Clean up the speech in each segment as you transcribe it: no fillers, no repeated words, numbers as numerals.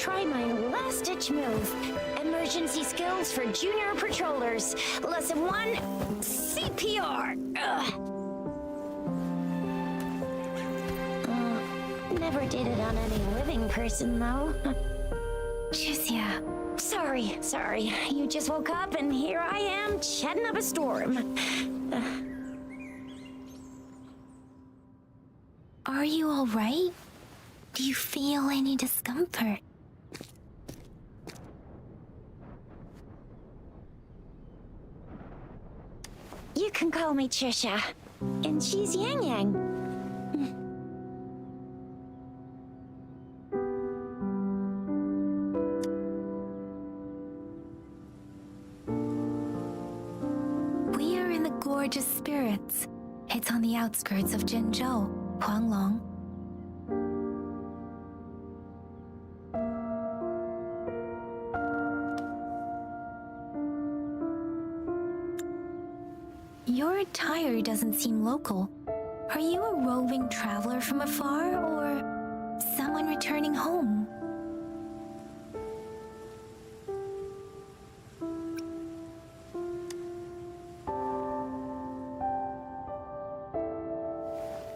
try my last-ditch move. Emergency skills for junior patrollers. Lesson 1, CPR. Never did it on any living person, though. Juicia. Sorry. You just woke up, and here I am, chatting up a storm. Are you all right? Do you feel any discomfort? You can call me Trisha, and she's Yang Yang. We are in the Gorgeous Spirits. It's on the outskirts of Jinzhou, Huanglong. Your attire doesn't seem local. Are you a roving traveler from afar, or someone returning home?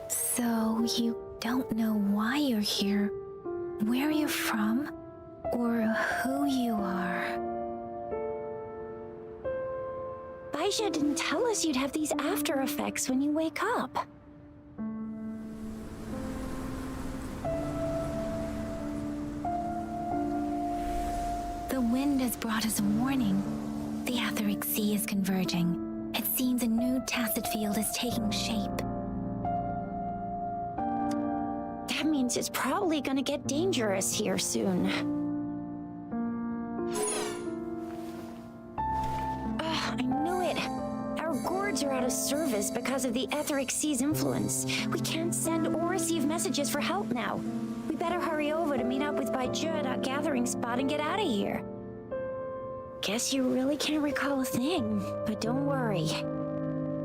So you don't know why you're here, where you're from, or who you are. Baisha didn't tell us you'd have these after effects when you wake up. The wind has brought us a warning. The Etheric Sea is converging. It seems a new tacit field is taking shape. That means it's probably gonna get dangerous here soon. I knew it. Our gourds are out of service because of the Etheric Sea's influence. We can't send or receive messages for help now. We better hurry over to meet up with Baizhi at our gathering spot and get out of here. Guess you really can't recall a thing, but don't worry.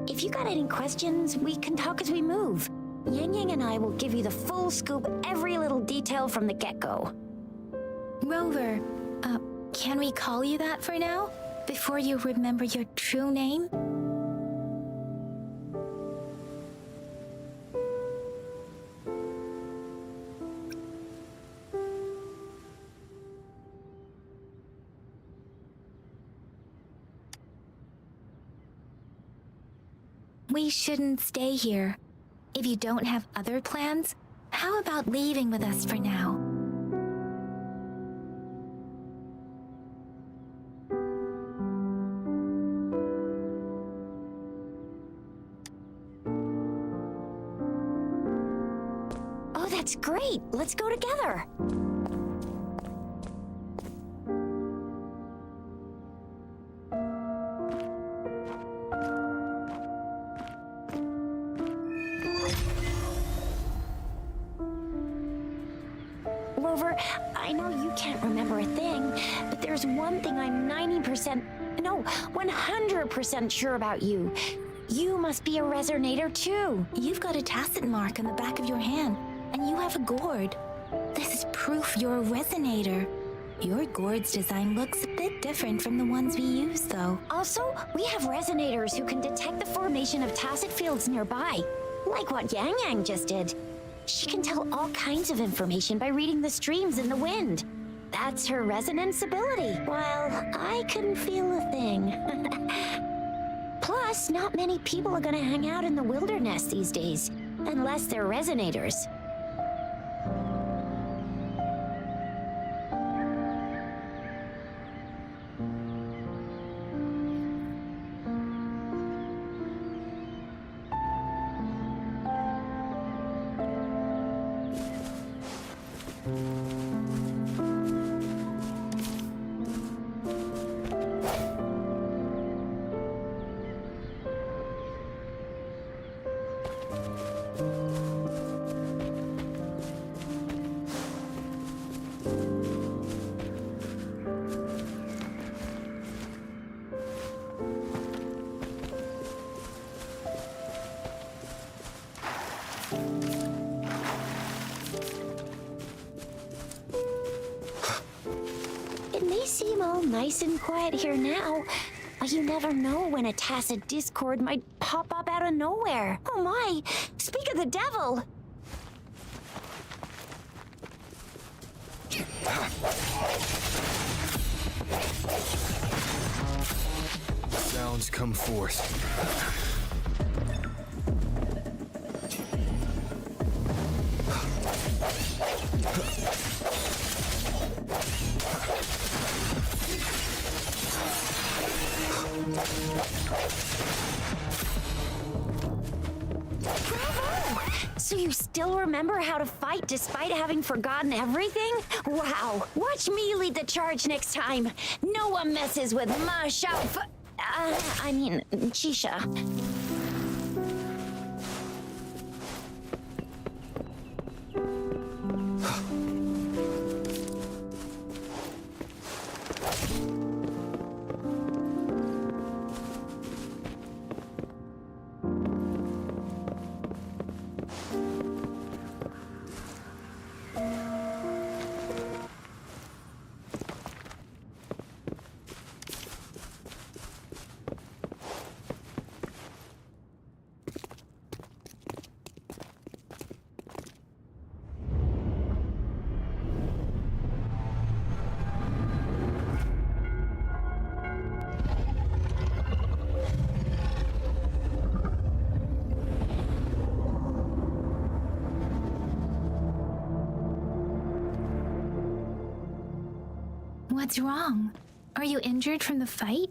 If you got any questions, we can talk as we move. Yang Yang and I will give you the full scoop, every little detail from the get-go. Rover, can we call you that for now? Before you remember your true name? We shouldn't stay here. If you don't have other plans, how about leaving with us for now? Oh, that's great! Let's go together! Rover, I know you can't remember a thing, but there's one thing I'm 100% sure about you. You must be a resonator too. You've got a tacit mark on the back of your hand, and you have a gourd. This is proof you're a resonator. Your gourd's design looks a bit different from the ones we use, though. Also, we have resonators who can detect the formation of tacit fields nearby, like what Yang Yang just did. She can tell all kinds of information by reading the streams in the wind. That's her resonance ability, while I couldn't feel a thing. Plus, not many people are gonna hang out in the wilderness these days, unless they're resonators. seem all nice and quiet here now, but you never know when a tacit discord might pop up out of nowhere. Oh my! Speak of the devil! Sounds come forth. Bravo! So you still remember how to fight despite having forgotten everything? Wow! Watch me lead the charge next time. No one messes with my Chisha. What's wrong? Are you injured from the fight?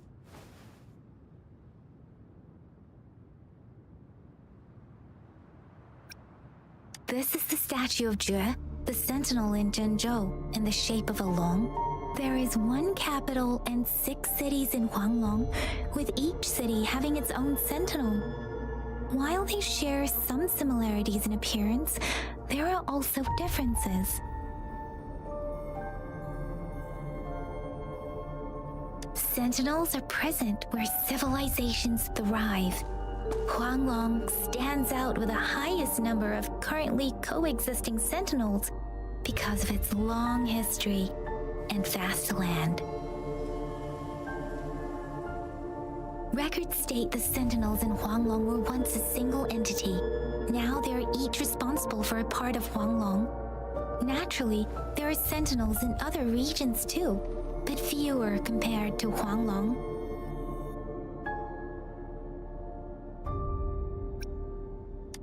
This is the statue of Jue, the sentinel in Zhenzhou, in the shape of a long. There is one capital and 6 cities in Huanglong, with each city having its own sentinel. While they share some similarities in appearance, there are also differences. Sentinels are present where civilizations thrive. Huanglong stands out with the highest number of currently coexisting sentinels because of its long history and vast land. Records state the sentinels in Huanglong were once a single entity. Now they are each responsible for a part of Huanglong. Naturally, there are sentinels in other regions too, but fewer compared to Huanglong.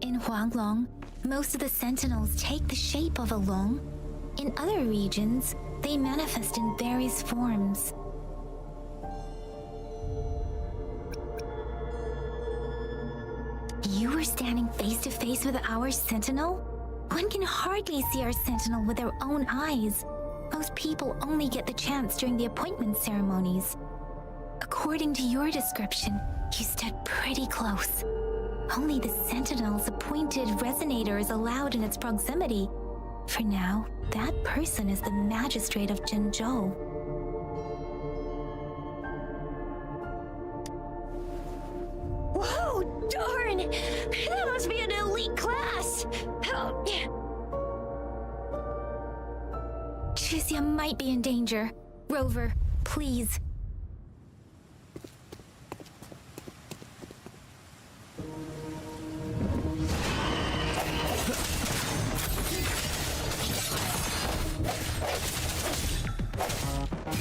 In Huanglong, most of the sentinels take the shape of a long. In other regions, they manifest in various forms. You were standing face to face with our sentinel? One can hardly see our sentinel with their own eyes. Most people only get the chance during the appointment ceremonies. According to your description, you stood pretty close. Only the sentinel's appointed resonator is allowed in its proximity. For now, that person is the magistrate of Zhenzhou. Whoa, darn! That must be an elite class! Chixia might be in danger. Rover, please.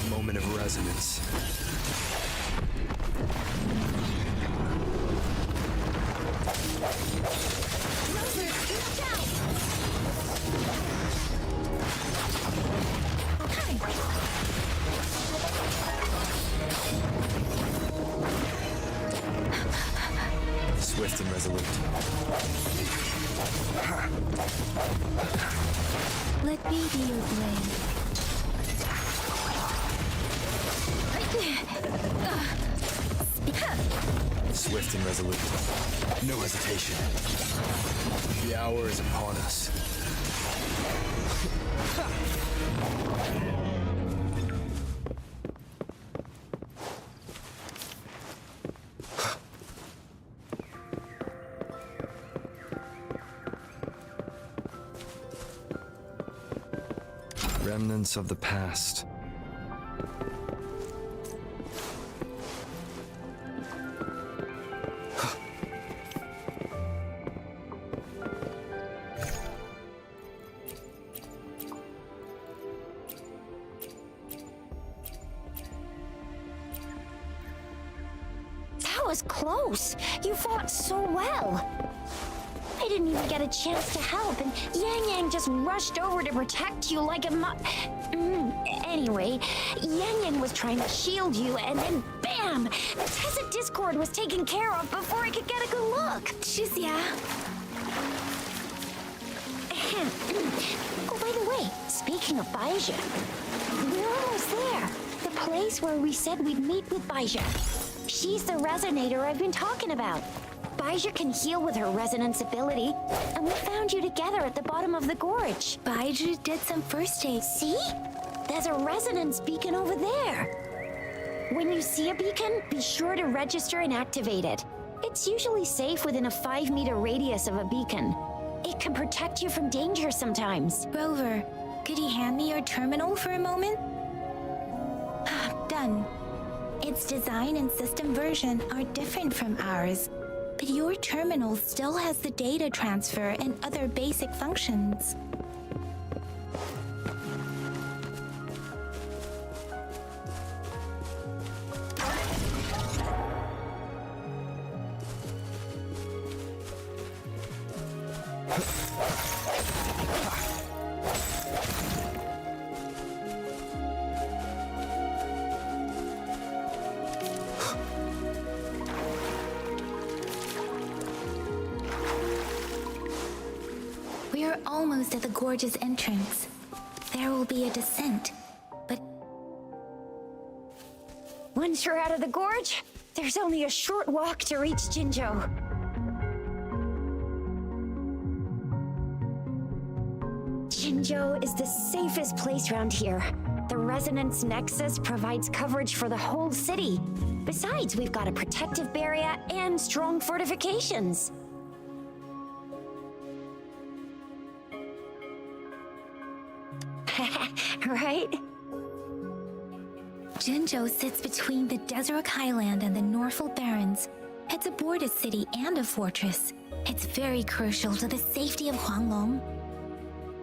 Moment of resonance. Rover, watch out! Swift and resolute. Let me be your blade. Swift and resolute. No hesitation. The hour is upon us. Remnants of the past. close. You fought so well. I didn't even get a chance to help, and Yang Yang just rushed over to protect you like a Anyway, Yang Yang was trying to shield you, and then bam! The Tacit Discord was taken care of before I could get a good look. Shizia. Oh, by the way, speaking of Baija, we're almost there. The place where we said we'd meet with Baija. She's the resonator I've been talking about. Baija can heal with her resonance ability, and we found you together at the bottom of the gorge. Baiju did some first aid. See? There's a resonance beacon over there. When you see a beacon, be sure to register and activate it. It's usually safe within a 5-meter radius of a beacon. It can protect you from danger sometimes. Rover, could you hand me your terminal for a moment? Done. Its design and system version are different from ours, but your terminal still has the data transfer and other basic functions. We are almost at the gorge's entrance. There will be a descent, but once you're out of the gorge, there's only a short walk to reach Jinzhou. Jinzhou is the safest place around here. The Resonance Nexus provides coverage for the whole city. Besides, we've got a protective barrier and strong fortifications. Right? Jinzhou sits between the Desert Highland and the Norfolk Barrens. It's a border city and a fortress. It's very crucial to the safety of Huanglong.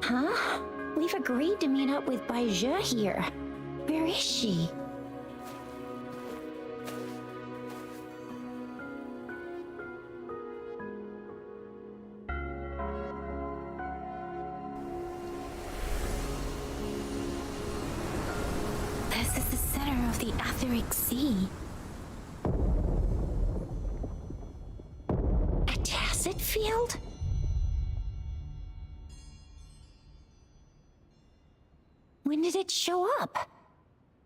Huh? We've agreed to meet up with Baija here. Where is she? This is the center of the Etheric Sea. A tacit field? When did it show up?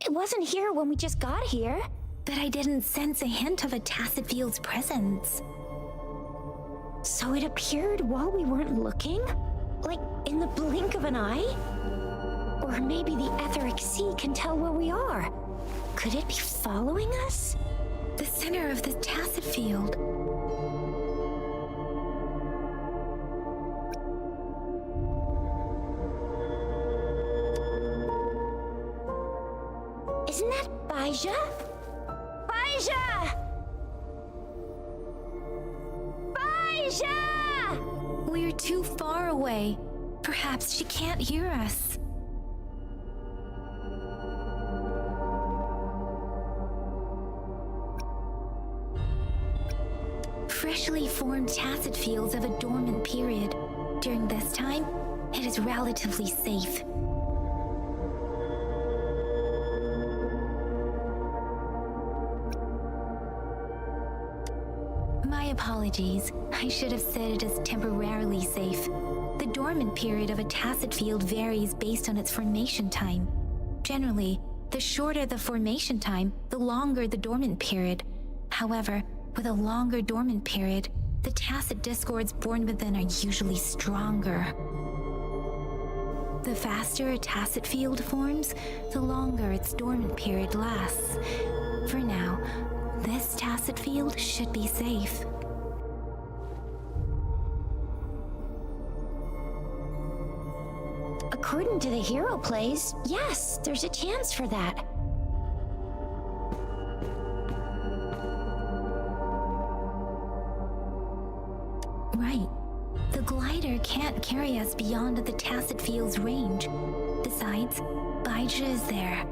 It wasn't here when we just got here. But I didn't sense a hint of a tacit field's presence. So it appeared while we weren't looking? Like in the blink of an eye? Or maybe the Etheric Sea can tell where we are. Could it be following us? The center of the tacit field. Isn't that Baija? Baija! Baija! We're too far away. Perhaps she can't hear us. Freshly formed tacit fields have a dormant period. During this time, it is relatively safe. My apologies. I should have said it is temporarily safe. The dormant period of a tacit field varies based on its formation time. Generally, the shorter the formation time, the longer the dormant period. However, with a longer dormant period, the tacit discords born within are usually stronger. The faster a tacit field forms, the longer its dormant period lasts. For now, this tacit field should be safe. According to the hero plays, yes, there's a chance for that. Right. The glider can't carry us beyond the tacit field's range. Besides, Baija is there.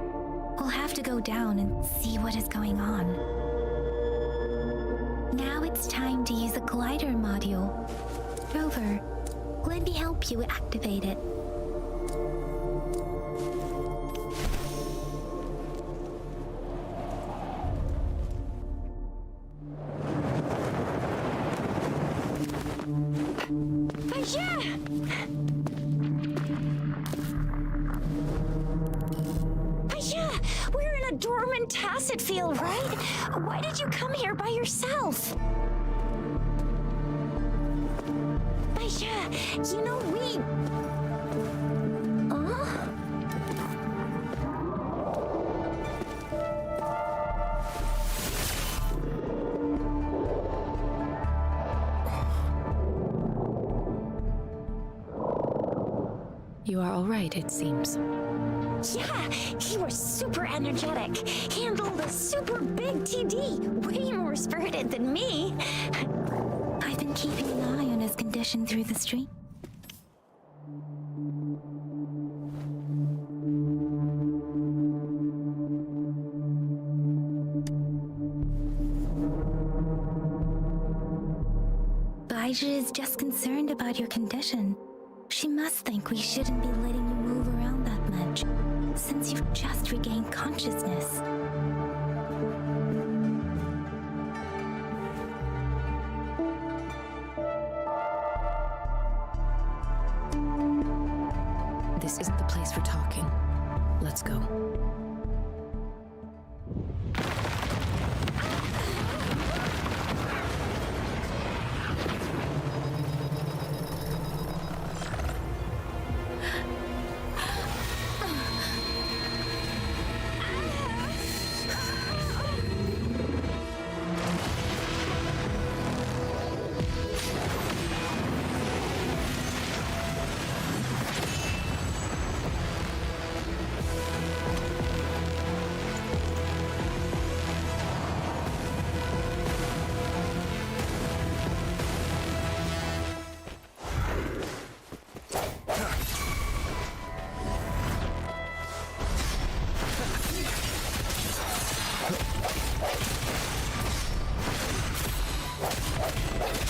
We'll have to go down and see what is going on. it's time to use the glider module. Rover, let me help you activate it. We're in a dormant tacit field, right? Why did you come here by yourself? You know, we... You are all right, it seems. Yeah, he was super energetic. Handled a super big TD. Way more spirited than me. I've been keeping an eye on his condition through the stream. Baija is just concerned about your condition. She must think we shouldn't be letting you move around that much, since you've just regained consciousness. This isn't the place for talking. Let's go.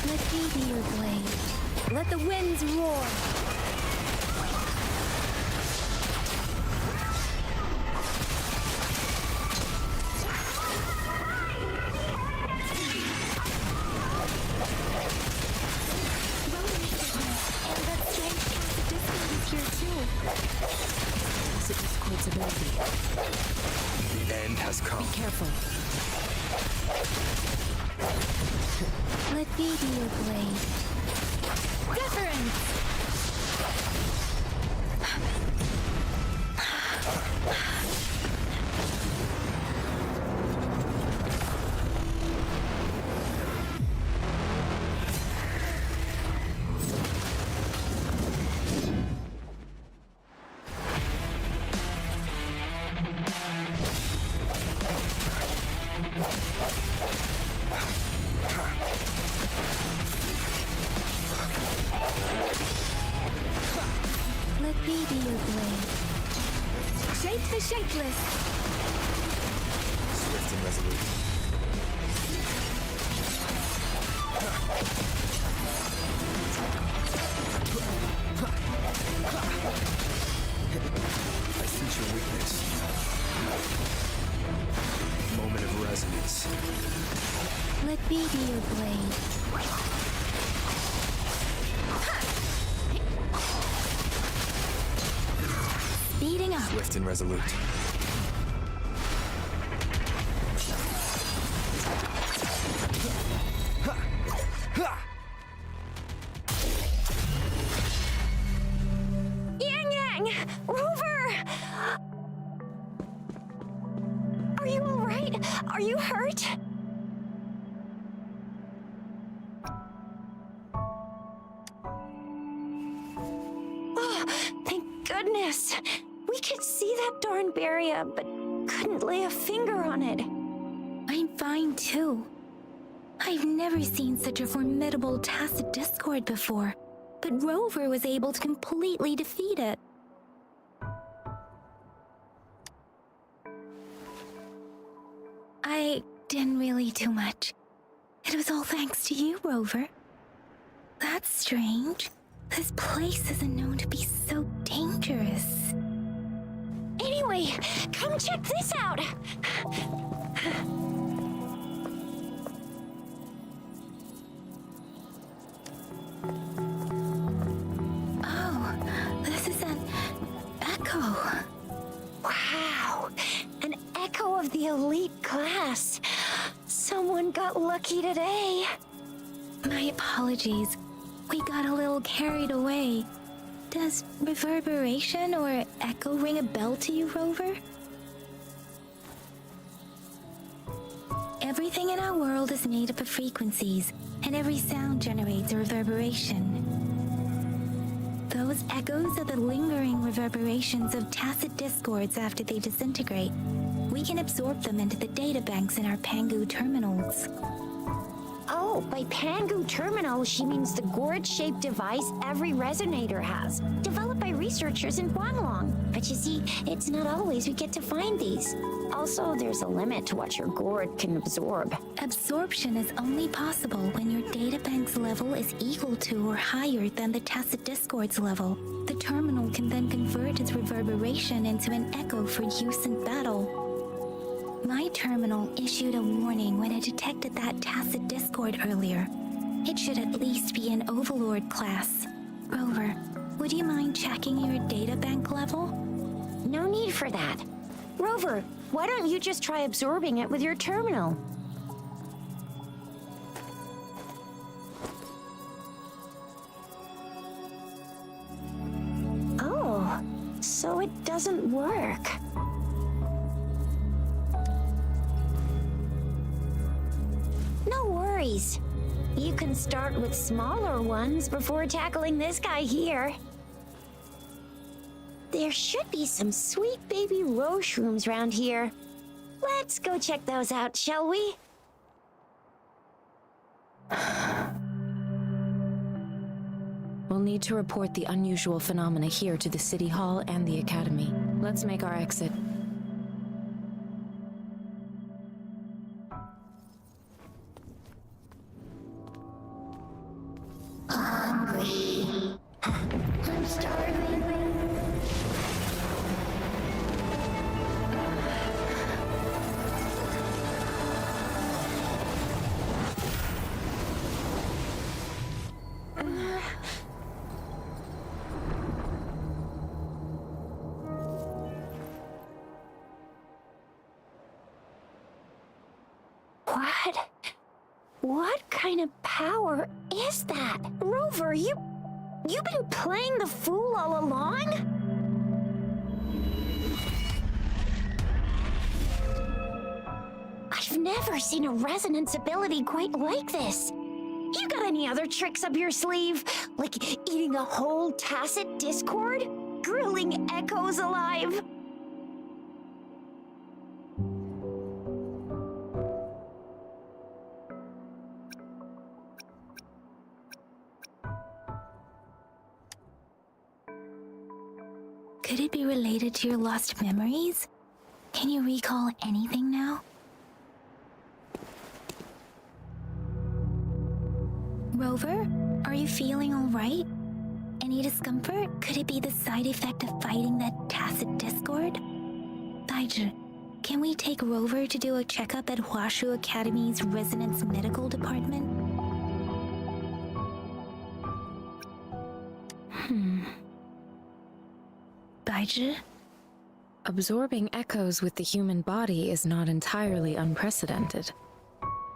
Let me be your blade. Let the winds roar. And that strange acid discord is here too. Acid discord's ability. The end has come. Be careful. Let me be your blade. Difference! Let me be your blade. Shape the shapeless. Swift and resolute. I sense your weakness. Moment of resonance. Let me be your blade. Speeding up. Swift and resolute. Yang! Rover! Are you all right? Are you hurt? Oh, thank goodness. We could see that darn barrier, but couldn't lay a finger on it. I'm fine too. I've never seen such a formidable tacit discord before, but Rover was able to completely defeat it. I didn't really do much. It It was all thanks to you, Rover. That's strange. This place isn't known to be so dangerous. Anyway, come check this out! Oh, this is an echo. Wow! An echo of the elite class. Someone got lucky today. My apologies. We got a little carried away. Does reverberation or echo ring a bell to you, Rover? Everything in our world is made up of frequencies, and every sound generates a reverberation. Those echoes are the lingering reverberations of tacit discords after they disintegrate. We can absorb them into the data banks in our Pangu terminals. Oh, by Pangu terminal, she means the gourd-shaped device every resonator has, developed by researchers in Guanglong. But you see, it's not always we get to find these. Also, there's a limit to what your gourd can absorb. Absorption is only possible when your databank's level is equal to or higher than the tacit discord's level. The terminal can then convert its reverberation into an echo for use in battle. My terminal issued a warning when it detected that tacit discord earlier. It should at least be an Overlord class. Rover, would you mind checking your databank level? No need for that. Rover, why don't you just try absorbing it with your terminal? Oh, so it doesn't work. No worries. You can start with smaller ones before tackling this guy here. There should be some sweet baby roche rooms around here. Let's go check those out, shall we? We'll need to report the unusual phenomena here to the City Hall and the Academy. Let's make our exit. Hungry. I'm starving. What kind of power is that? Rover, you've been playing the fool all along? I've never seen a resonance ability quite like this. You got any other tricks up your sleeve? Like eating a whole tacit discord? Grilling echoes alive? Could it be related to your lost memories? Can you recall anything now? Rover, are you feeling all right? Any discomfort? Could it be the side effect of fighting that tacit discord? Daiju, can we take Rover to do a checkup at Huashu Academy's Resonance Medical Department? Daiju? Absorbing echoes with the human body is not entirely unprecedented.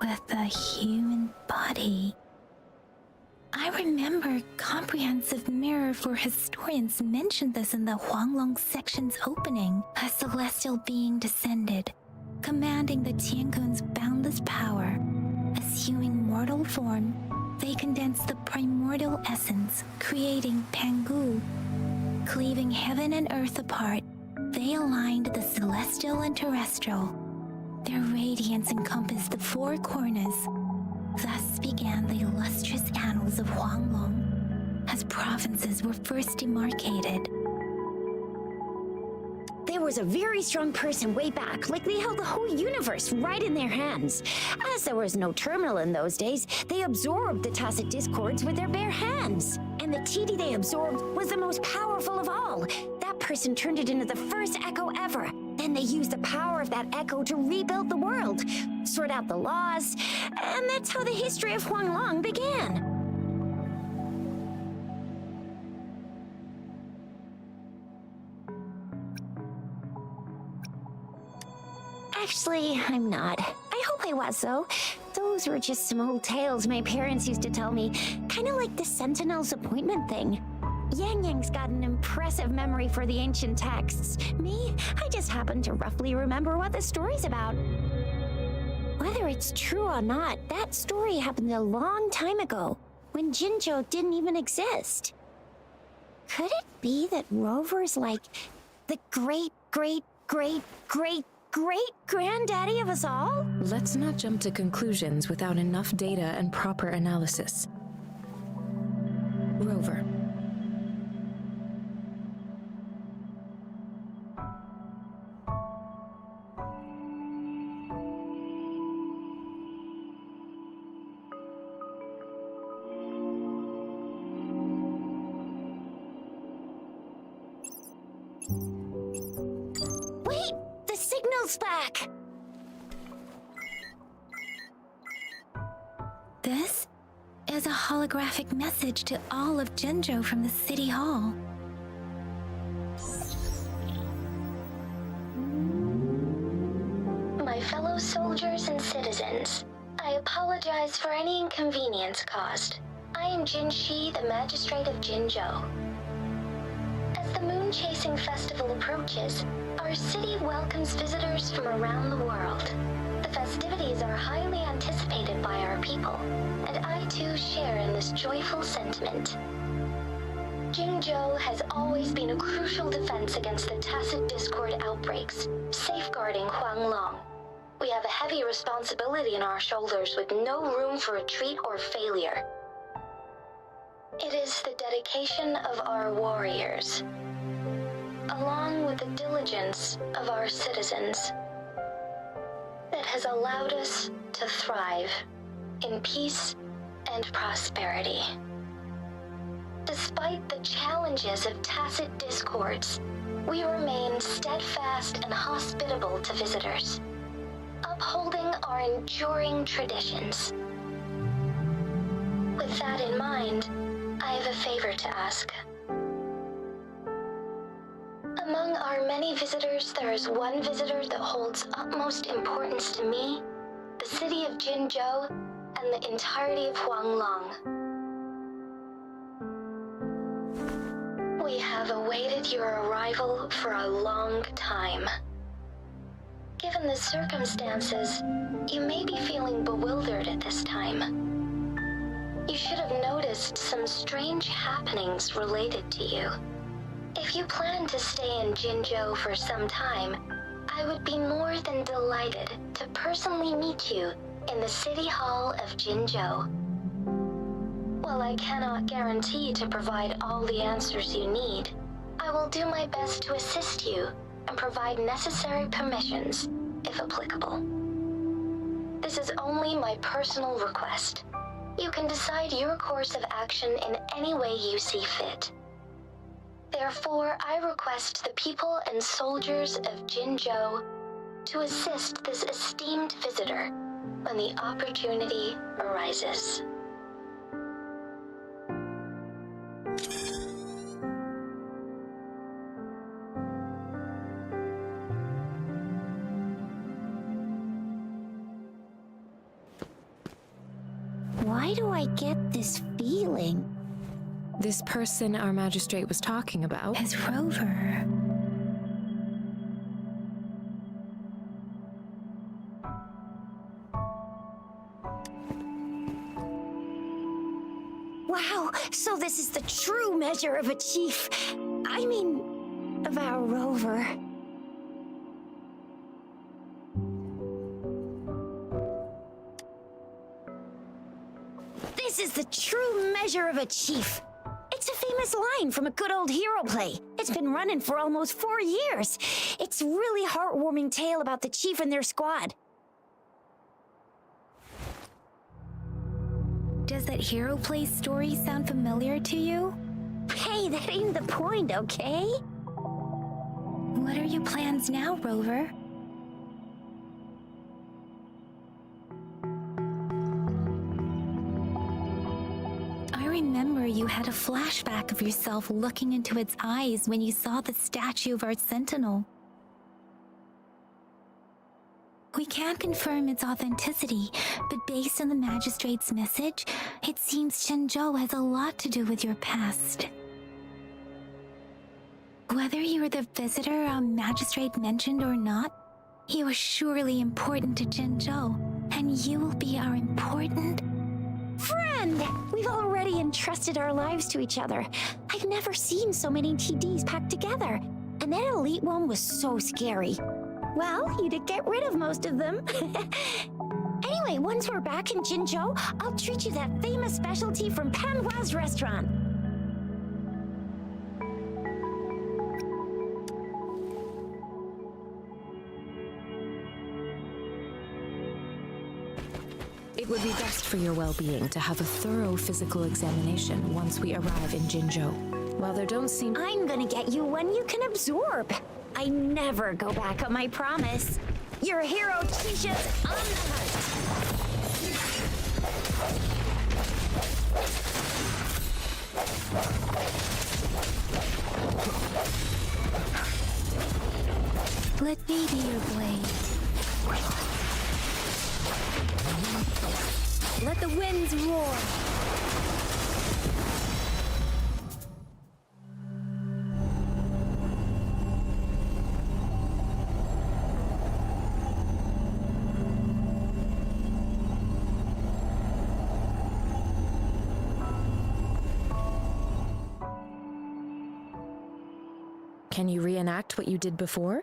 With the human body. I remember Comprehensive Mirror for Historians mentioned this in the Huanglong section's opening. A celestial being descended, commanding the Tiankun's boundless power. Assuming mortal form, they condensed the primordial essence, creating Pangu. Cleaving heaven and earth apart, they aligned the celestial and terrestrial. Their radiance encompassed the four corners. Thus began the illustrious annals of Huanglong, as provinces were first demarcated. There was a very strong person way back, like they held the whole universe right in their hands. As there was no terminal in those days, they absorbed the tacit discords with their bare hands. And the TD they absorbed was the most powerful of all. That person turned it into the first echo ever. Then they used the power of that echo to rebuild the world, sort out the laws, and that's how the history of Huanglong began. Actually, I'm not. I hope I was, though. Those were just some old tales my parents used to tell me, kind of like the Sentinel's appointment thing. Yang Yang's got an impressive memory for the ancient texts. Me, I just happen to roughly remember what the story's about. Whether it's true or not, that story happened a long time ago, when Jinzhou didn't even exist. Could it be that Rover's like the great-great-great-great-great-granddaddy of us all? Let's not jump to conclusions without enough data and proper analysis. Rover. Wait! The signal's back! This is a holographic message to all of Jinzhou from the City Hall. My fellow soldiers and citizens, I apologize for any inconvenience caused. I am Jin Shi, the Magistrate of Jinzhou. As the Moon-Chasing Festival approaches, our city welcomes visitors from around the world. The festivities are highly anticipated by our people, and I too share in this joyful sentiment. Jinzhou has always been a crucial defense against the tacit discord outbreaks, safeguarding Huanglong. We have a heavy responsibility on our shoulders with no room for retreat or failure. It is the dedication of our warriors, along with the diligence of our citizens, that has allowed us to thrive in peace and prosperity. Despite the challenges of tacit discords, we remain steadfast and hospitable to visitors, upholding our enduring traditions. With that in mind, I have a favor to ask. Among our many visitors, there is one visitor that holds utmost importance to me, the city of Jinzhou, and the entirety of Huanglong. We have awaited your arrival for a long time. Given the circumstances, you may be feeling bewildered at this time. You should have noticed some strange happenings related to you. If you plan to stay in Jinzhou for some time, I would be more than delighted to personally meet you in the City Hall of Jinzhou. While I cannot guarantee to provide all the answers you need, I will do my best to assist you and provide necessary permissions, if applicable. This is only my personal request. You can decide your course of action in any way you see fit. Therefore, I request the people and soldiers of Jinzhou to assist this esteemed visitor when the opportunity arises. Why do I get this feeling? This person our magistrate was talking about Is Rover. Wow, so this is the true measure of a chief. I mean, of our rover. This is the true measure of a chief. It's a famous line from a good old hero play. It's been running for almost 4 years. It's a really heartwarming tale about the chief and their squad. Does that hero play story sound familiar to you? Hey, that ain't the point, okay? What are your plans now, Rover? I remember you had a flashback of yourself looking into its eyes when you saw the statue of our sentinel. We can't confirm its authenticity, but based on the magistrate's message, it seems Zhenzhou has a lot to do with your past. Whether you were the visitor our magistrate mentioned or not, you are surely important to Zhenzhou, and you will be our important friend! We've already entrusted our lives to each other. I've never seen so many TDs packed together. And that elite one was so scary. Well, you did get rid of most of them. Anyway, once we're back in Jinzhou, I'll treat you that famous specialty from Panhua's restaurant. It would be best for your well-being to have a thorough physical examination once we arrive in Jinzhou. While there don't seem... I'm gonna get you one you can absorb. I never go back on my promise. Your hero Tisha's on the hunt. Let me be your blade. Let the winds roar. Can you reenact what you did before?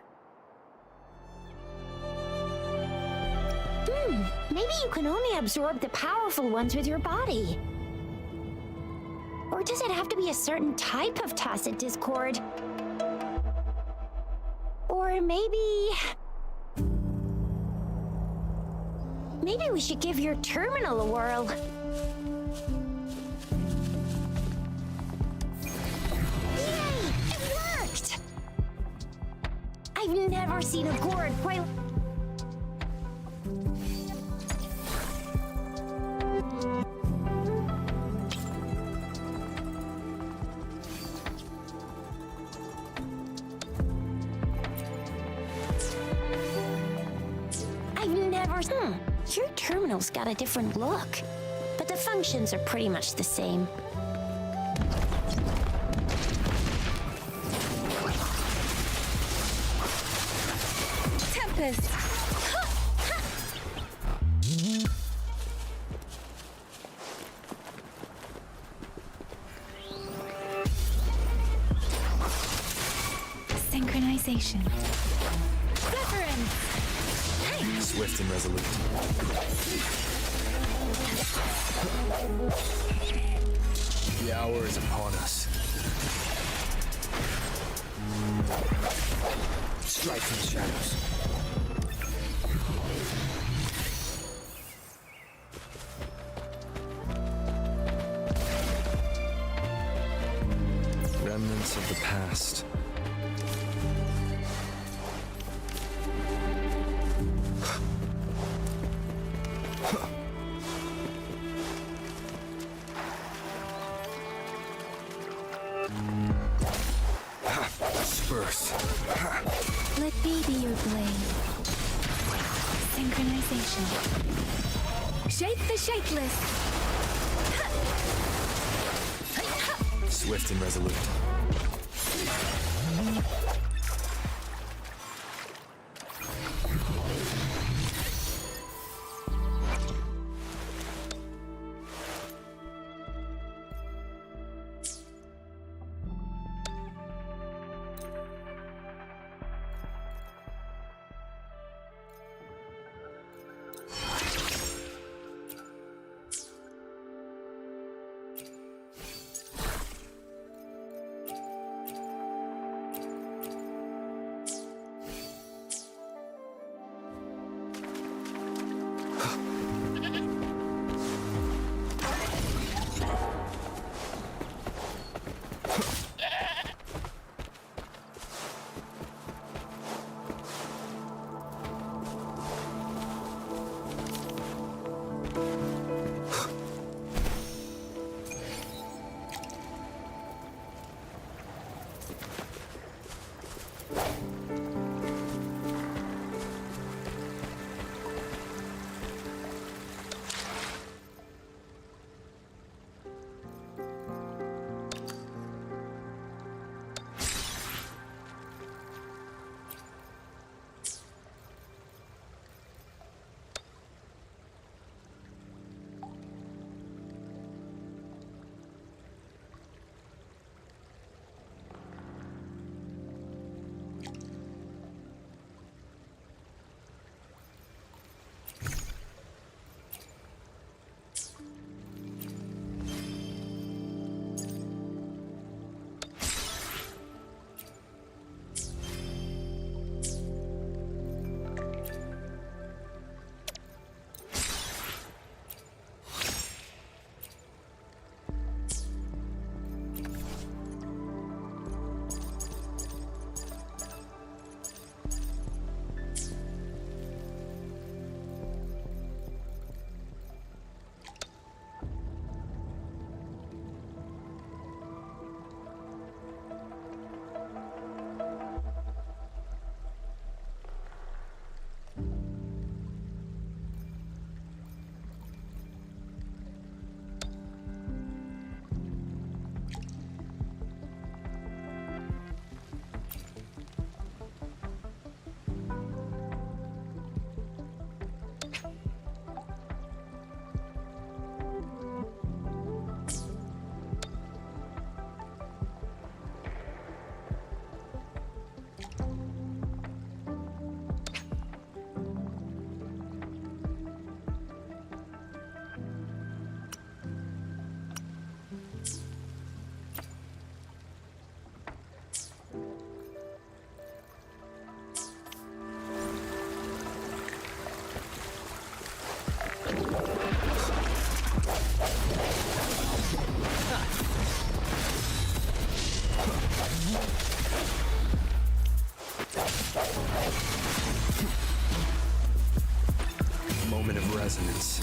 Maybe you can only absorb the powerful ones with your body. Or does it have to be a certain type of tacit discord? Or maybe we should give your terminal a whirl. Yay! It worked! I've never seen a gourd quite... Your terminal's got a different look, but the functions are pretty much the same. Tempest! Synchronization. Wuthering! Swift and resolute. The hour is upon us. Strike from the shadows. Remnants of the past. Disperse. Let me be your blade. Synchronization. Shape the shapeless. Swift and resolute. moment of resonance.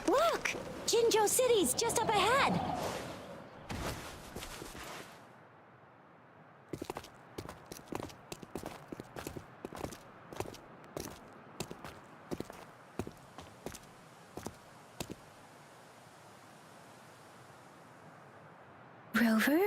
Look! Jinzhou City's just up ahead! Rover?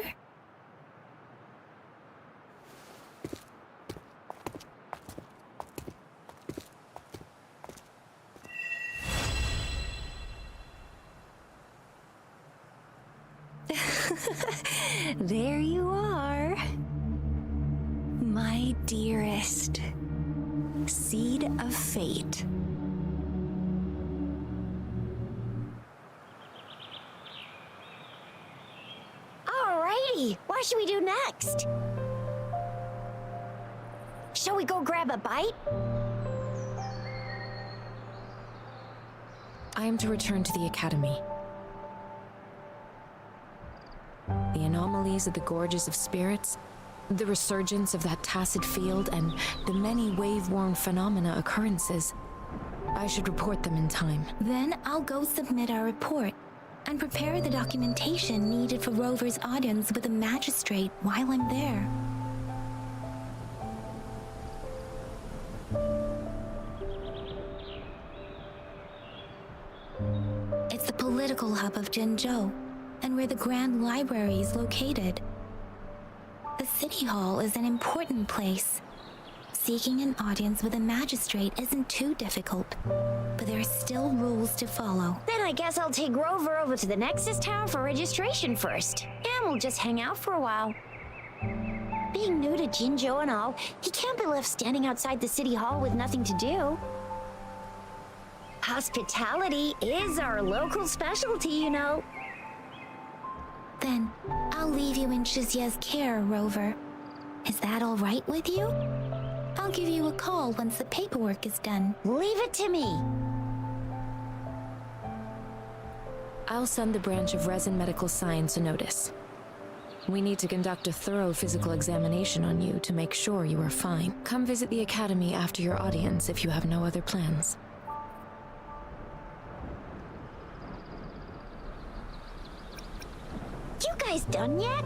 There you are. My dearest. Seed of fate. Alrighty, what should we do next? Shall we go grab a bite? I am to return to the Academy. The anomalies of the gorges of spirits, the resurgence of that tacit field, and the many wave-worn phenomena occurrences. I should report them in time. Then I'll go submit our report and prepare the documentation needed for Rover's audience with the magistrate while I'm there. It's the political hub of Jinzhou, and where the Grand Library is located. The City Hall is an important place. Seeking an audience with a magistrate isn't too difficult, but there are still rules to follow. Then I guess I'll take Rover over to the Nexus Tower for registration first, and we'll just hang out for a while. Being new to Jinzhou and all, he can't be left standing outside the City Hall with nothing to do. Hospitality is our local specialty, you know. Then I'll leave you in Shizye's care, Rover. Is that all right with you? I'll give you a call once the paperwork is done. Leave it to me. I'll send the branch of Resin Medical Science a notice. We need to conduct a thorough physical examination on you to make sure you are fine. Come visit the Academy after your audience if you have no other plans. You guys done yet?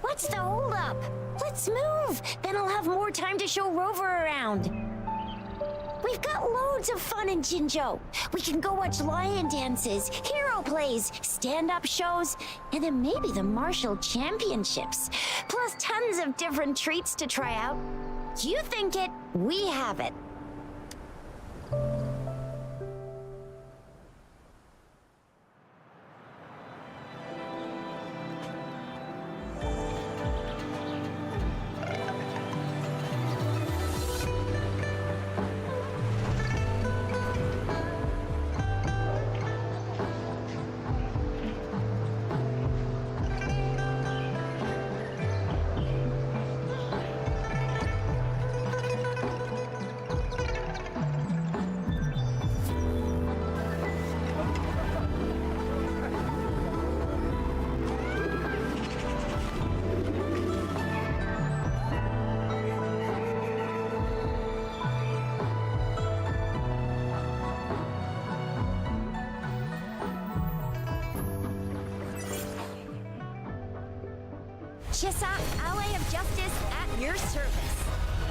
What's the holdup? Let's move! Then I'll have more time to show Rover around. We've got loads of fun in Jinzhou. We can go watch lion dances, hero plays, stand-up shows, and then maybe the martial championships. Plus tons of different treats to try out. You think it, we have it. Chissa, ally of justice at your service.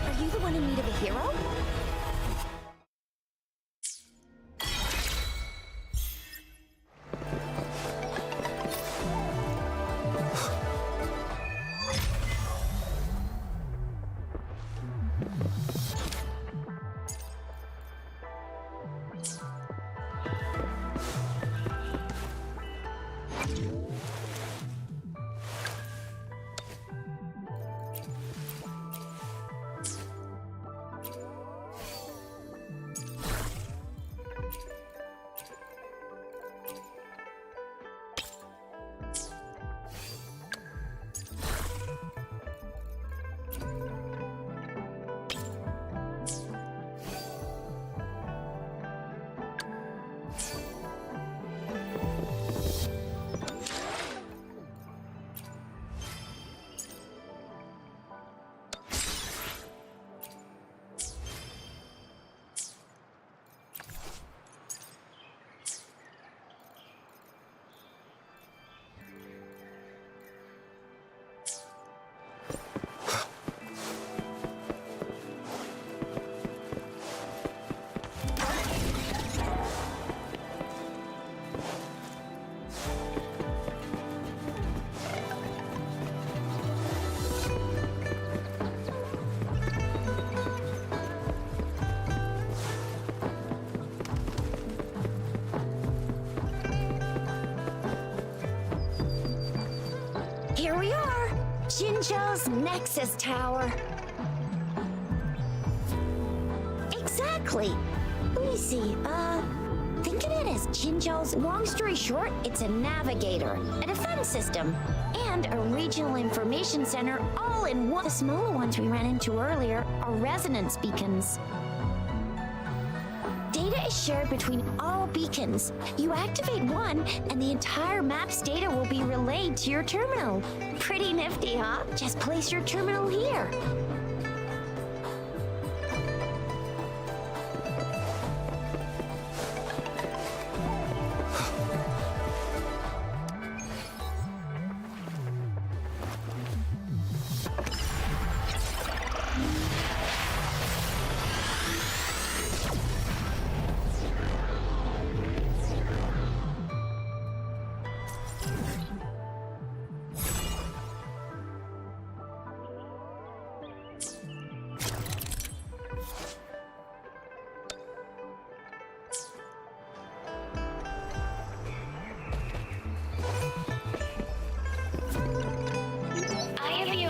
Are you the one in need of a hero? Here we are, Jinzhou's Nexus Tower. Exactly. Let me see, think of it as Jinzhou's, long story short, it's a navigator, a defense system, and a regional information center all in one. The smaller ones we ran into earlier are resonance beacons. Data is shared between all beacons. You activate one, and the entire map's data will be relayed to your terminal. Pretty nifty, huh? Just place your terminal here.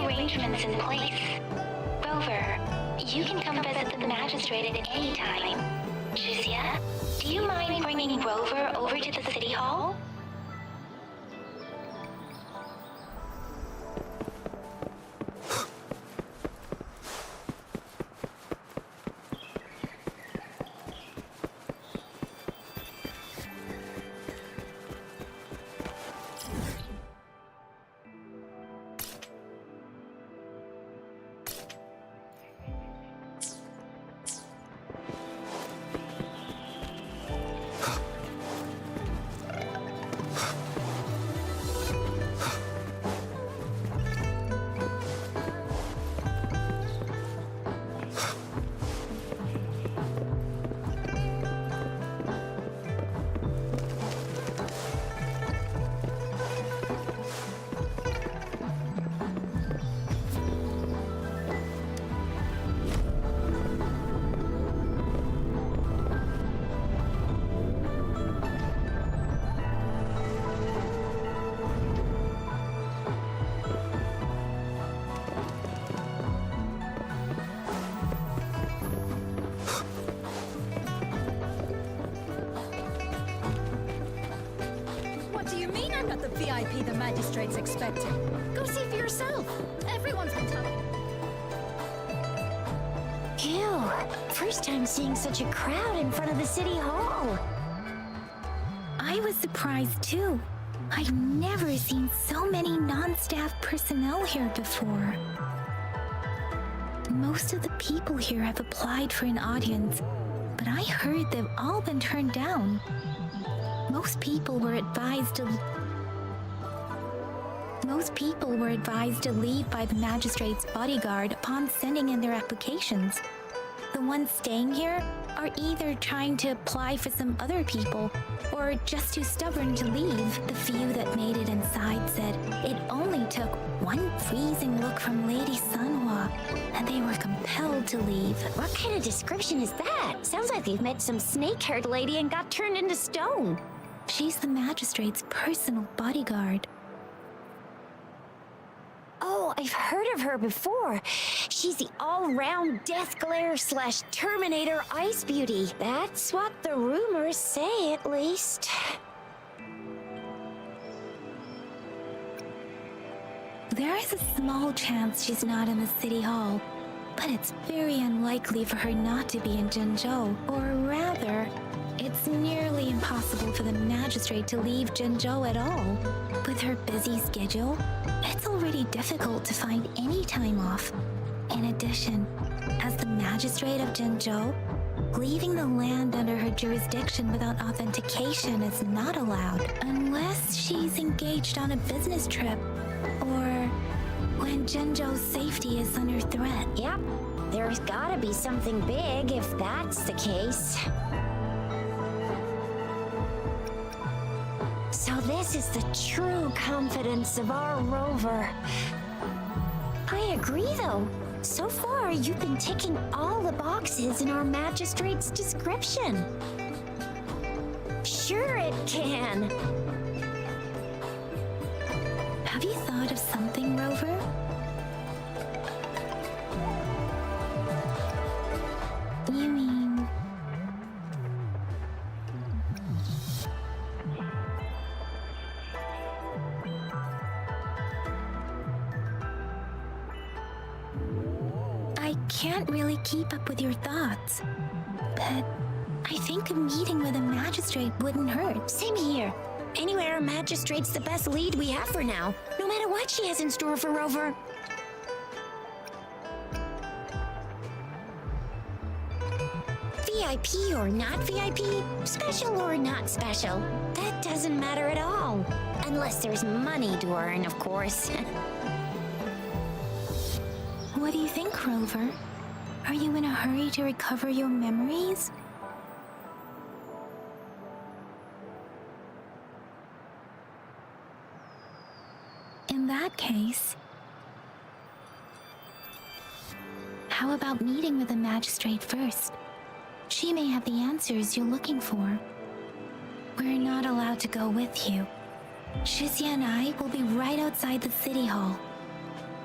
Arrangements in place. Rover, you can come visit the magistrate at any time. Juzia, do you mind bringing Rover over to the city hall? The VIP the magistrate's expecting. Go see for yourself. Everyone's been telling. Ew, first time seeing such a crowd in front of the city hall. I was surprised too. I've never seen so many non-staff personnel here before. Most of the people here have applied for an audience, but I heard they've all been turned down. Most people were advised to leave by the magistrate's bodyguard upon sending in their applications. The ones staying here are either trying to apply for some other people or just too stubborn to leave. The few that made it inside said it only took one freezing look from Lady Sunhua and they were compelled to leave. What kind of description is that? Sounds like they've met some snake-haired lady and got turned into stone. She's the magistrate's personal bodyguard. Oh, I've heard of her before. She's the all-round Death Glare / Terminator Ice Beauty. That's what the rumors say, at least. There is a small chance she's not in the city hall, but it's very unlikely for her not to be in Jinzhou. Or rather, it's nearly impossible for the magistrate to leave Jinzhou at all. With her busy schedule, it's already difficult to find any time off. In addition, as the magistrate of Jinzhou, leaving the land under her jurisdiction without authentication is not allowed unless she's engaged on a business trip or when Jinzhou's safety is under threat. Yep, there's gotta be something big if that's the case. So this is the true confidence of our rover. I agree, though. So far, you've been ticking all the boxes in our magistrate's description. Sure it can. Have you thought of some I can't really keep up with your thoughts. But I think a meeting with a magistrate wouldn't hurt. Same here. Anywhere a magistrate's the best lead we have for now, no matter what she has in store for Rover. VIP or not VIP, special or not special, that doesn't matter at all. Unless there's money to earn, of course. What do you think, Rover? Are you in a hurry to recover your memories? In that case, how about meeting with the magistrate first? She may have the answers you're looking for. We're not allowed to go with you. Shizia and I will be right outside the city hall.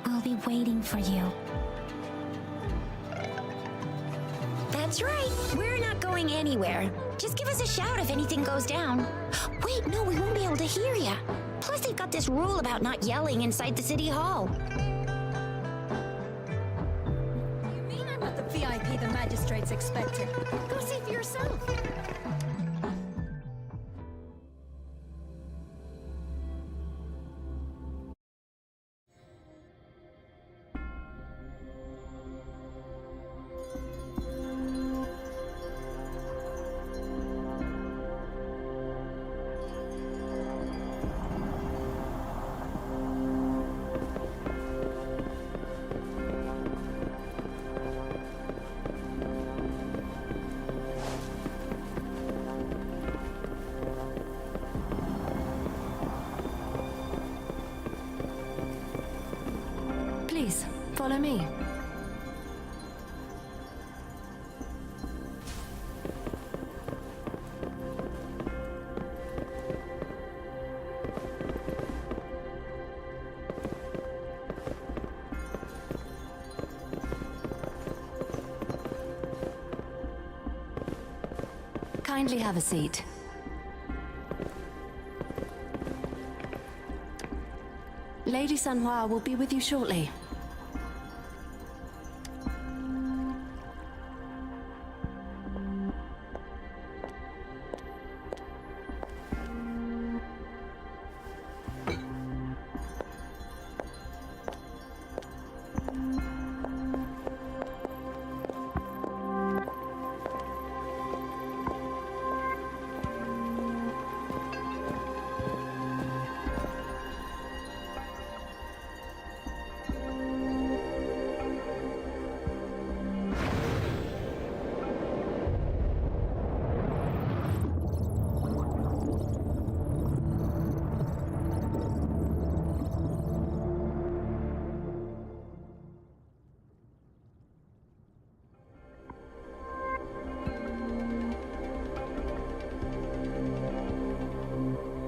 We'll be waiting for you. That's right. We're not going anywhere. Just give us a shout if anything goes down. Wait, no, we won't be able to hear ya. Plus, they've got this rule about not yelling inside the city hall. You mean I'm not the VIP the magistrate's expecting? Go see for yourself. Please, follow me. Kindly have a seat. Lady Sanhua will be with you shortly.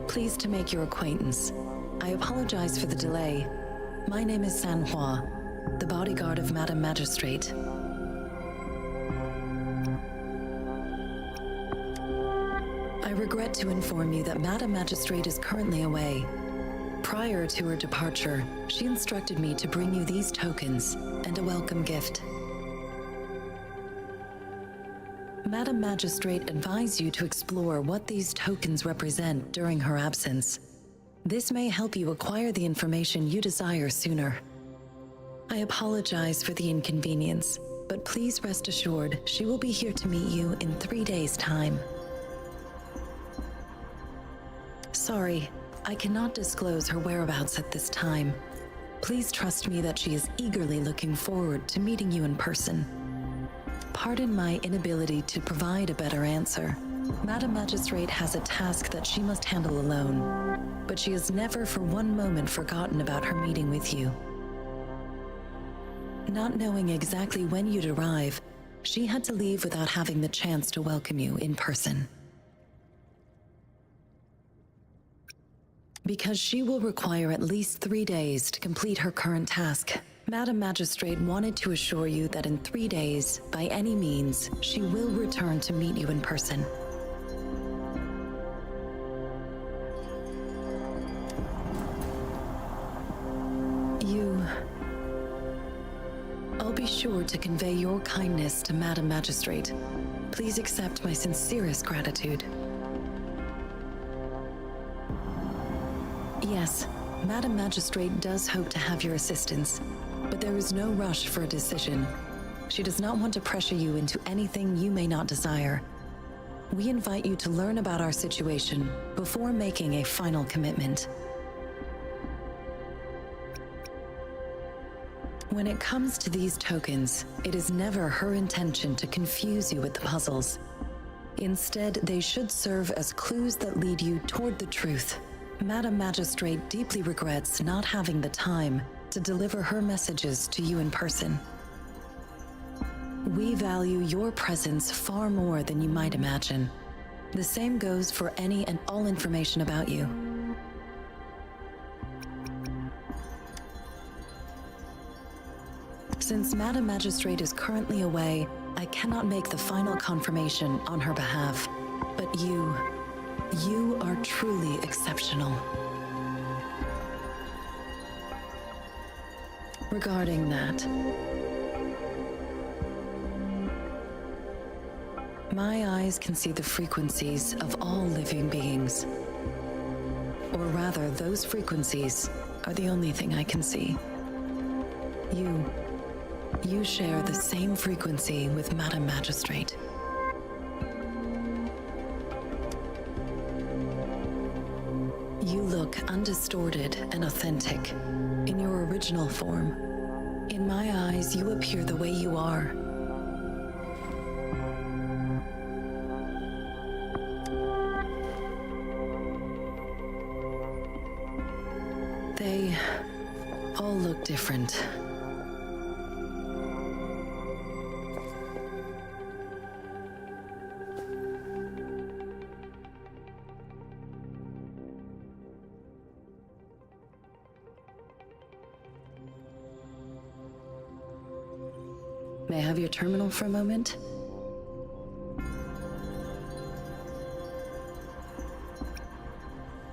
Pleased to make your acquaintance. I apologize for the delay. My name is Sanhua, the bodyguard of Madam Magistrate. I regret to inform you that Madam Magistrate is currently away. Prior to her departure, she instructed me to bring you these tokens and a welcome gift. Madam Magistrate advised you to explore what these tokens represent during her absence. This may help you acquire the information you desire sooner. I apologize for the inconvenience, but please rest assured she will be here to meet you in 3 days' time. Sorry, I cannot disclose her whereabouts at this time. Please trust me that she is eagerly looking forward to meeting you in person. Pardon my inability to provide a better answer. Madam Magistrate has a task that she must handle alone, but she has never for one moment forgotten about her meeting with you. Not knowing exactly when you'd arrive, she had to leave without having the chance to welcome you in person. Because she will require at least 3 days to complete her current task, Madam Magistrate wanted to assure you that in 3 days, by any means, she will return to meet you in person. be sure to convey your kindness to Madam Magistrate. Please accept my sincerest gratitude. Yes, Madam Magistrate does hope to have your assistance, but there is no rush for a decision. She does not want to pressure you into anything you may not desire. We invite you to learn about our situation before making a final commitment. When it comes to these tokens, it is never her intention to confuse you with the puzzles. Instead, they should serve as clues that lead you toward the truth. Madam Magistrate deeply regrets not having the time to deliver her messages to you in person. We value your presence far more than you might imagine. The same goes for any and all information about you. Since Madam Magistrate is currently away, I cannot make the final confirmation on her behalf. But you are truly exceptional. Regarding that, my eyes can see the frequencies of all living beings. Or rather, those frequencies are the only thing I can see. You share the same frequency with Madam Magistrate. You look undistorted and authentic in your original form. In my eyes, you appear the way you are. They all look different. May I have your terminal for a moment?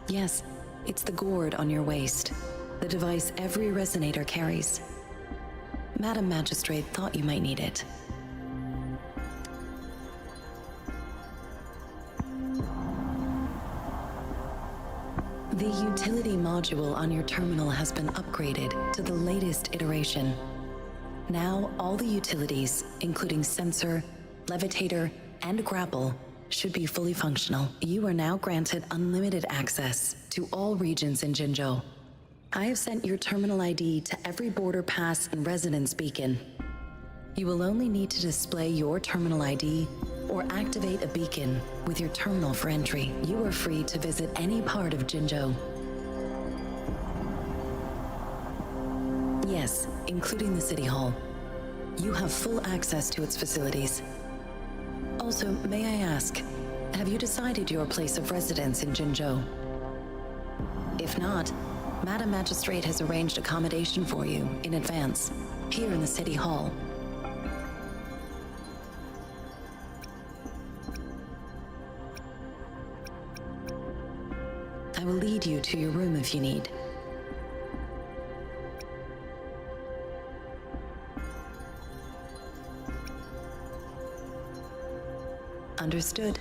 Yes, it's the gourd on your waist, the device every resonator carries. Madam Magistrate thought you might need it. The utility module on your terminal has been upgraded to the latest iteration. Now, all the utilities, including sensor, levitator, and grapple, should be fully functional. You are now granted unlimited access to all regions in Jinzhou. I have sent your terminal ID to every border pass and residence beacon. You will only need to display your terminal ID or activate a beacon with your terminal for entry. You are free to visit any part of Jinzhou. Yes, including the City Hall. You have full access to its facilities. Also, may I ask, have you decided your place of residence in Jinzhou? If not, Madam Magistrate has arranged accommodation for you in advance, here in the City Hall. I will lead you to your room if you need. Understood.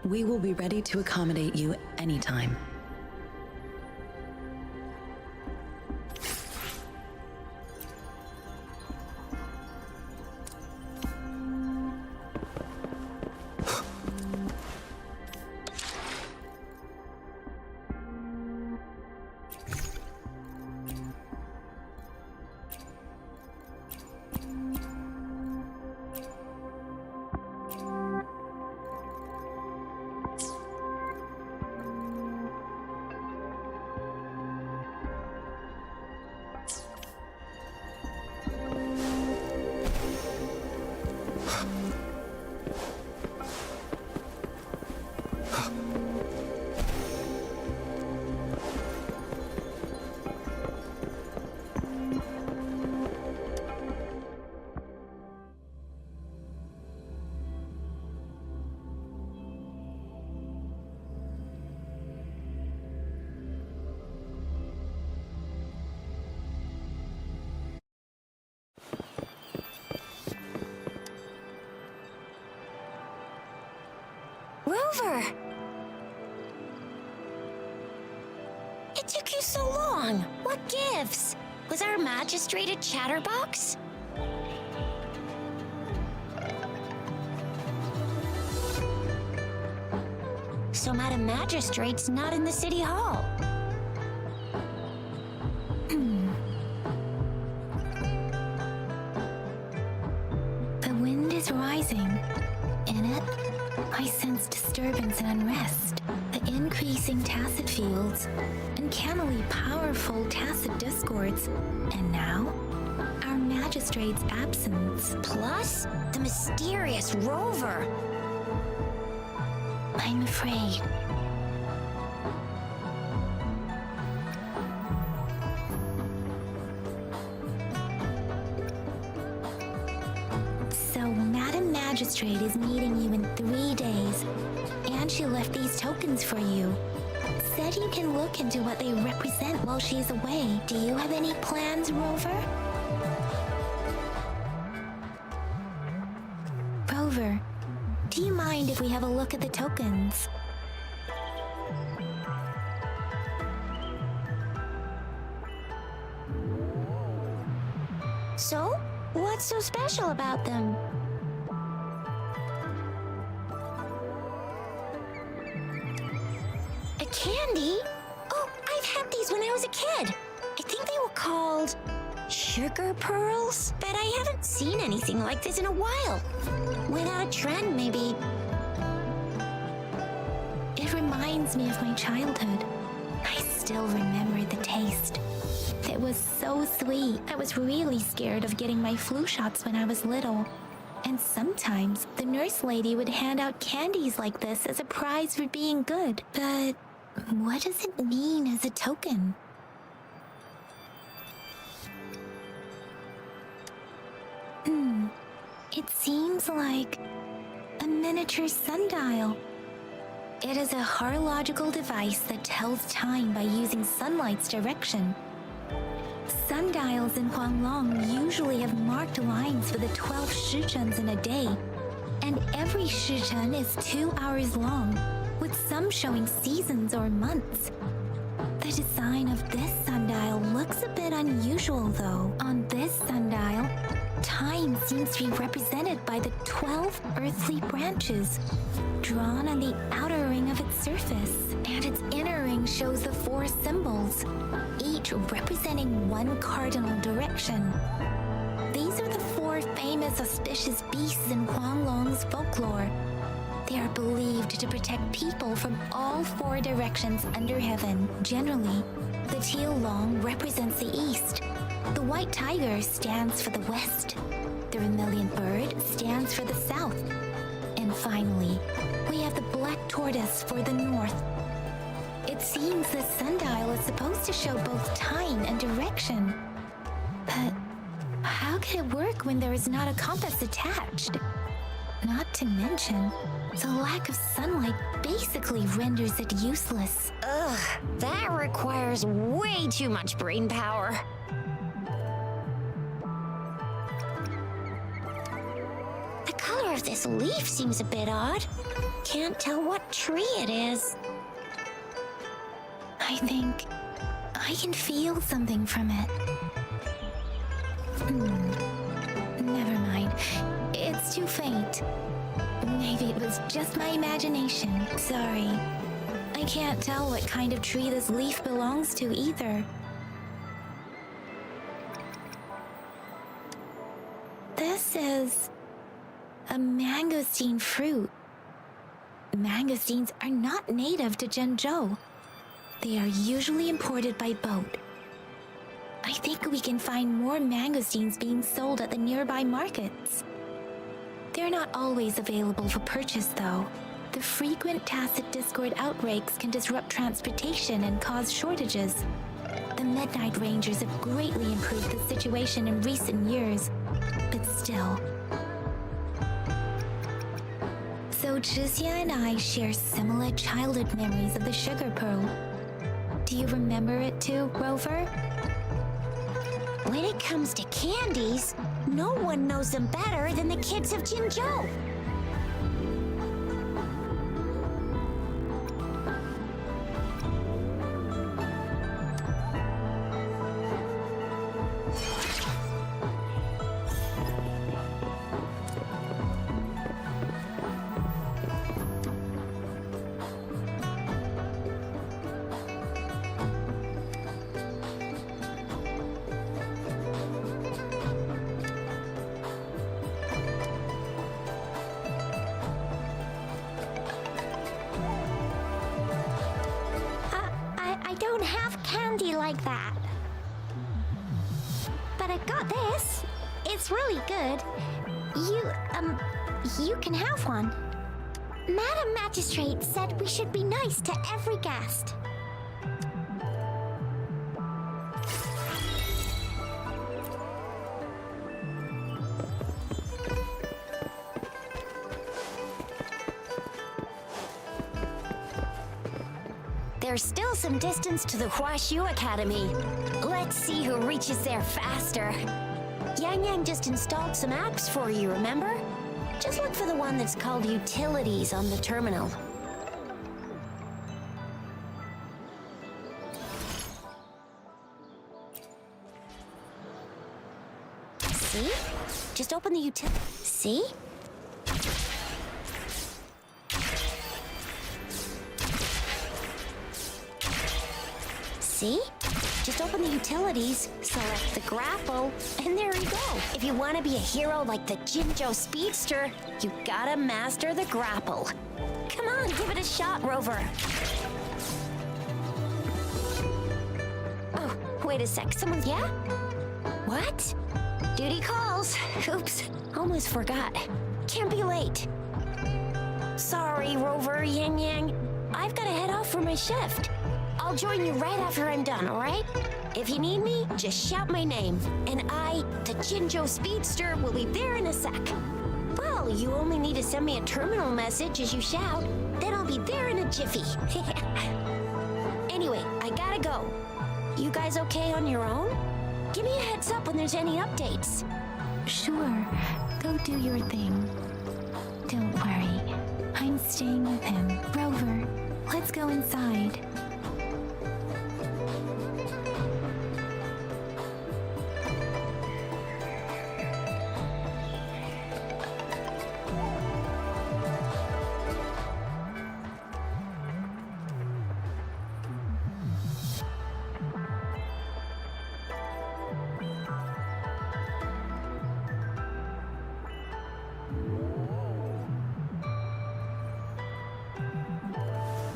We will be ready to accommodate you anytime. Rover! It took you so long. What gives? Was our magistrate a chatterbox? So Madam Magistrate's not in the city hall. The wind is rising. In it, I sense disturbance and unrest. The increasing tacit fields, uncannily powerful tacit discords, and now, our magistrate's absence. Plus, the mysterious Rover. I'm afraid. So, Madam Magistrate is meeting you in 3 days, and she left these tokens for you. Said you can look into what they represent while she's away. Do you have any plans, Rover? Rover, do you mind if we have a look at the tokens? So, what's so special about them? A candy? Oh, I've had these when I was a kid. I think they were called sugar pearls, but I haven't seen anything like this in a while. Went out of trend, maybe. It reminds me of my childhood. I still remember the taste. It was so sweet. I was really scared of getting my flu shots when I was little. And sometimes the nurse lady would hand out candies like this as a prize for being good. But what does it mean as a token? It seems like a miniature sundial. It is a horological device that tells time by using sunlight's direction. Sundials in Huanglong usually have marked lines for the 12 shichens in a day, and every shichen is 2 hours long, with some showing seasons or months. The design of this sundial looks a bit unusual, though. On this sundial, time seems to be represented by the 12 earthly branches, drawn on the outer ring of its surface, and its inner ring shows the 4 symbols, each representing one cardinal direction. These are the 4 famous auspicious beasts in Huanglong's folklore. They are believed to protect people from all 4 directions under heaven. Generally, the teal long represents the east. The white tiger stands for the west. The vermilion bird stands for the south. And finally, we have the black tortoise for the north. It seems this sundial is supposed to show both time and direction. But how can it work when there is not a compass attached? Not to mention, the lack of sunlight basically renders it useless. Ugh, that requires way too much brain power. The color of this leaf seems a bit odd. Can't tell what tree it is. I think I can feel something from it. Never mind. It's too faint. Maybe it was just my imagination. Sorry. I can't tell what kind of tree this leaf belongs to either. This is a mangosteen fruit. Mangosteens are not native to Zhengzhou. They are usually imported by boat. I think we can find more mangosteens being sold at the nearby markets. They're not always available for purchase, though. The frequent tacit discord outbreaks can disrupt transportation and cause shortages. The Midnight Rangers have greatly improved the situation in recent years, but still. So Zhixia and I share similar childhood memories of the sugar pearl. Do you remember it too, Rover? When it comes to candies, no one knows them better than the kids of Jinzhou. candy like that. But I've got this. It's really good. You can have one. Madam Magistrate said we should be nice to every guest. There's still some distance to the Huashu Academy. Let's see who reaches there faster. Yang Yang just installed some apps for you, remember? Just look for the one that's called Utilities on the terminal. See? Just open the See? See? Just open the utilities, select the grapple, and there you go. If you want to be a hero like the Jinjo Speedster, you gotta master the grapple. Come on, give it a shot, Rover. Oh, wait a sec. Yeah? What? Duty calls. Oops, almost forgot. Can't be late. Sorry, Rover, Yang Yang. I've gotta head off for my shift. I'll join you right after I'm done, alright? If you need me, just shout my name, and I, the Jinjo Speedster, will be there in a sec. Well, you only need to send me a terminal message as you shout, then I'll be there in a jiffy. Anyway, I gotta go. You guys okay on your own? Give me a heads up when there's any updates. Sure, go do your thing. Don't worry, I'm staying with him. Rover, let's go inside.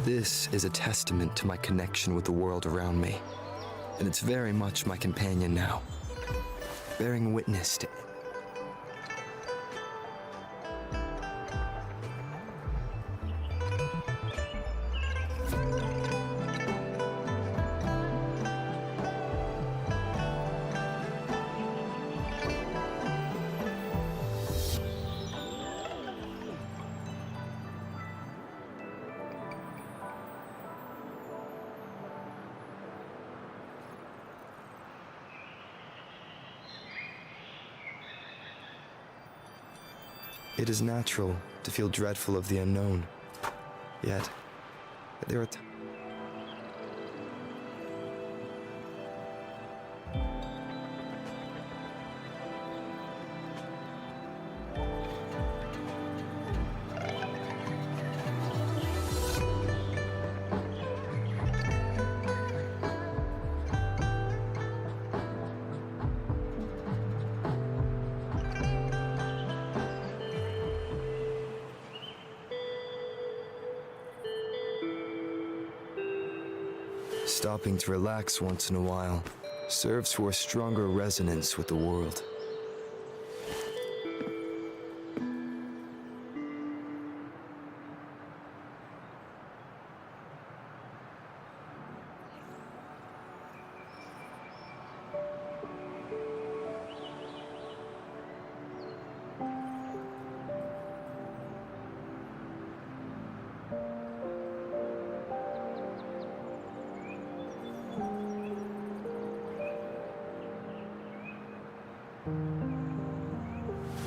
This is a testament to my connection with the world around me, and it's very much my companion now, bearing witness to It is natural to feel dreadful of the unknown. Yet, there are times. Stopping to relax once in a while serves for a stronger resonance with the world.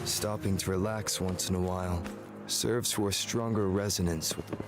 Stopping to relax once in a while serves for a stronger resonance with the world.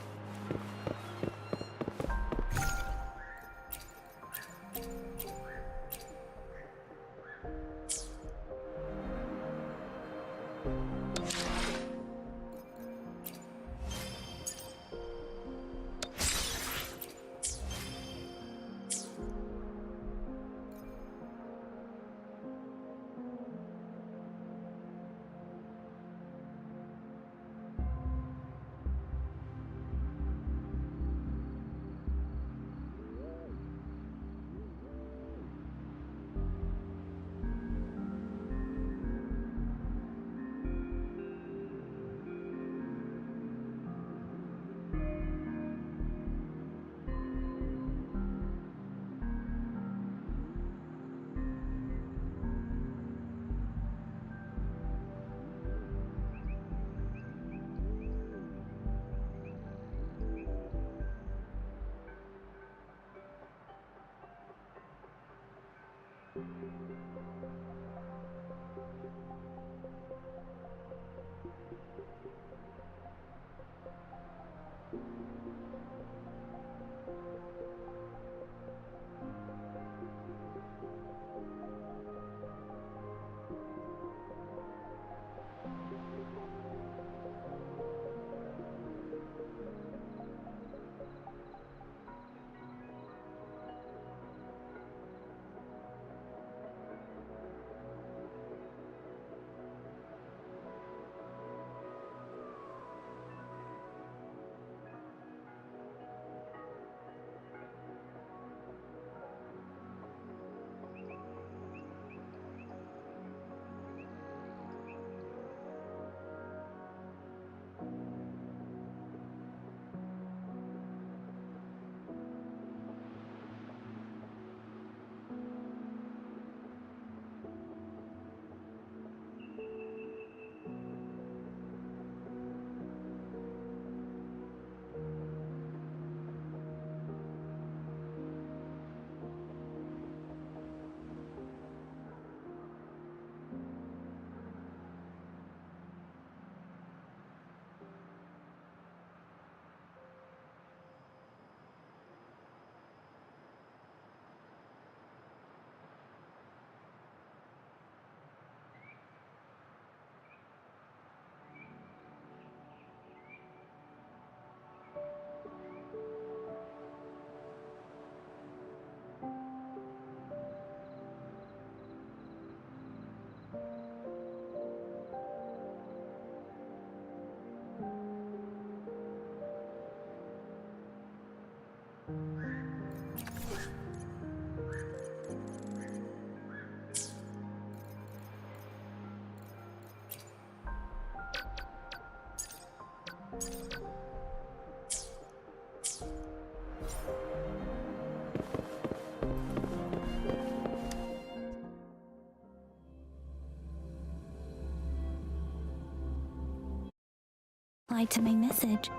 Replied to my message.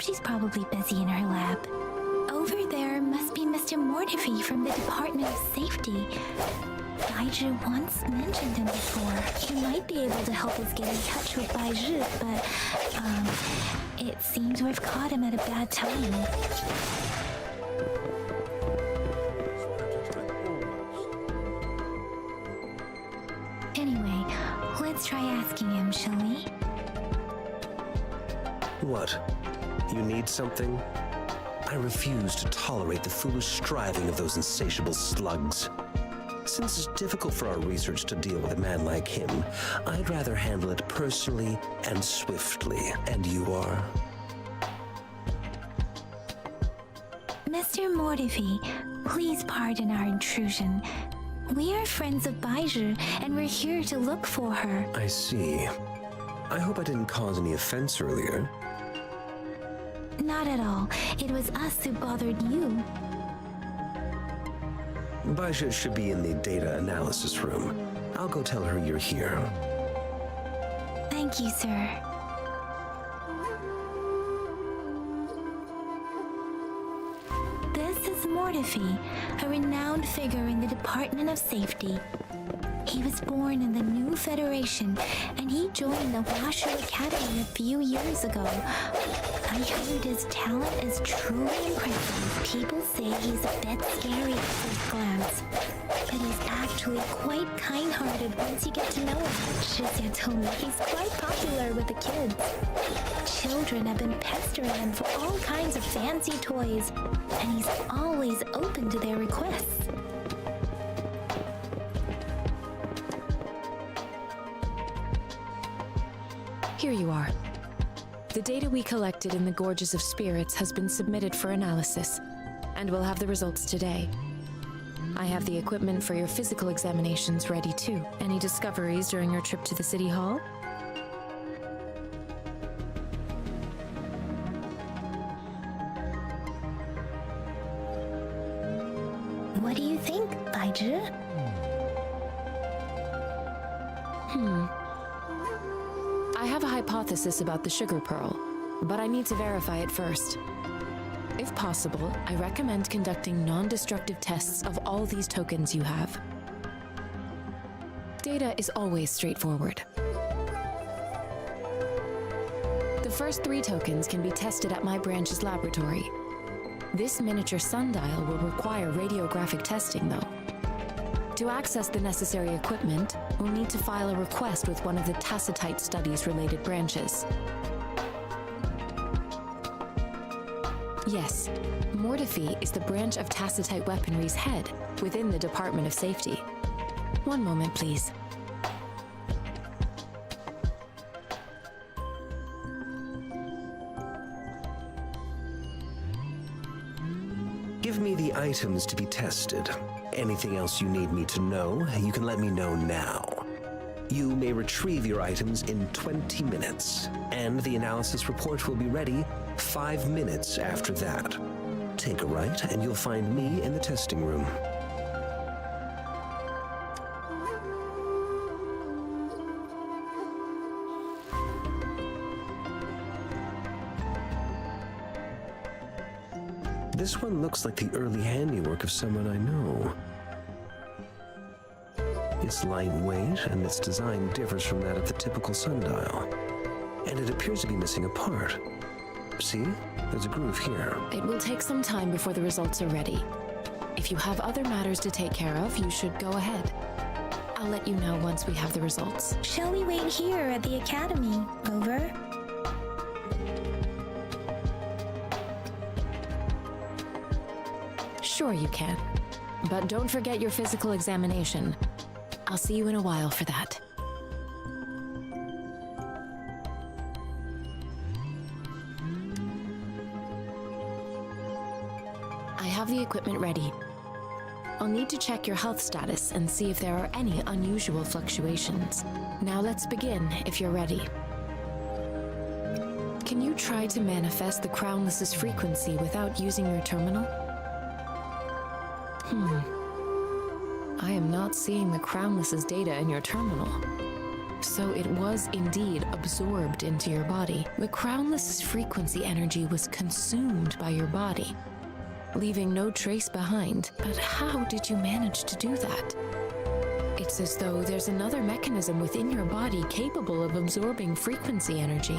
She's probably busy in her lab. Over there must be Mr. Mortifi from the Department of Safety. Baizhi once mentioned him before. He might be able to help us get in touch with Baizhi, but, it seems we've caught him at a bad time. Anyway, let's try asking him, shall we? What? You need something? I refuse to tolerate the foolish striving of those insatiable slugs. Since it's difficult for our research to deal with a man like him, I'd rather handle it personally and swiftly. And you are? Mr. Mortifi, please pardon our intrusion. We are friends of Baizhi, and we're here to look for her. I see. I hope I didn't cause any offense earlier. Not at all. It was us who bothered you. Baizhi should be in the data analysis room. I'll go tell her you're here. Thank you, sir. This is Mortifi, a renowned figure in the Department of Safety. He was born in the new Federation, and he joined the Washu Academy a few years ago. I heard his talent is truly impressive. People say he's a bit scary at first glance, but he's actually quite kind-hearted once you get to know him. Shizia told me he's quite popular with the kids. Children have been pestering him for all kinds of fancy toys, and he's always open to their requests. Here you are. The data we collected in the Gorges of Spirits has been submitted for analysis, and we'll have the results today. I have the equipment for your physical examinations ready too. Any discoveries during your trip to the City Hall? What do you think, Baizhi? I have a hypothesis about the sugar pearl, but I need to verify it first. If possible, I recommend conducting non-destructive tests of all these tokens you have. Data is always straightforward. The first 3 tokens can be tested at my branch's laboratory. This miniature sundial will require radiographic testing, though. To access the necessary equipment, we'll need to file a request with one of the Tacitite Studies-related branches. Yes, Mortifi is the branch of Tacitite Weaponry's head within the Department of Safety. One moment, please. Give me the items to be tested. Anything else you need me to know, you can let me know now. You may retrieve your items in 20 minutes, and the analysis report will be ready 5 minutes after that. Take a right, and you'll find me in the testing room. This one looks like the early handiwork of someone I know. It's lightweight, and its design differs from that of the typical sundial. And it appears to be missing a part. See? There's a groove here. It will take some time before the results are ready. If you have other matters to take care of, you should go ahead. I'll let you know once we have the results. Shall we wait here at the academy? Over? Sure you can. But don't forget your physical examination. I'll see you in a while for that. I have the equipment ready. I'll need to check your health status and see if there are any unusual fluctuations. Now let's begin, if you're ready. Can you try to manifest the Crownless's frequency without using your terminal? I am not seeing the Crownless's data in your terminal. So it was indeed absorbed into your body. The Crownless's frequency energy was consumed by your body, leaving no trace behind. But how did you manage to do that? It's as though there's another mechanism within your body capable of absorbing frequency energy.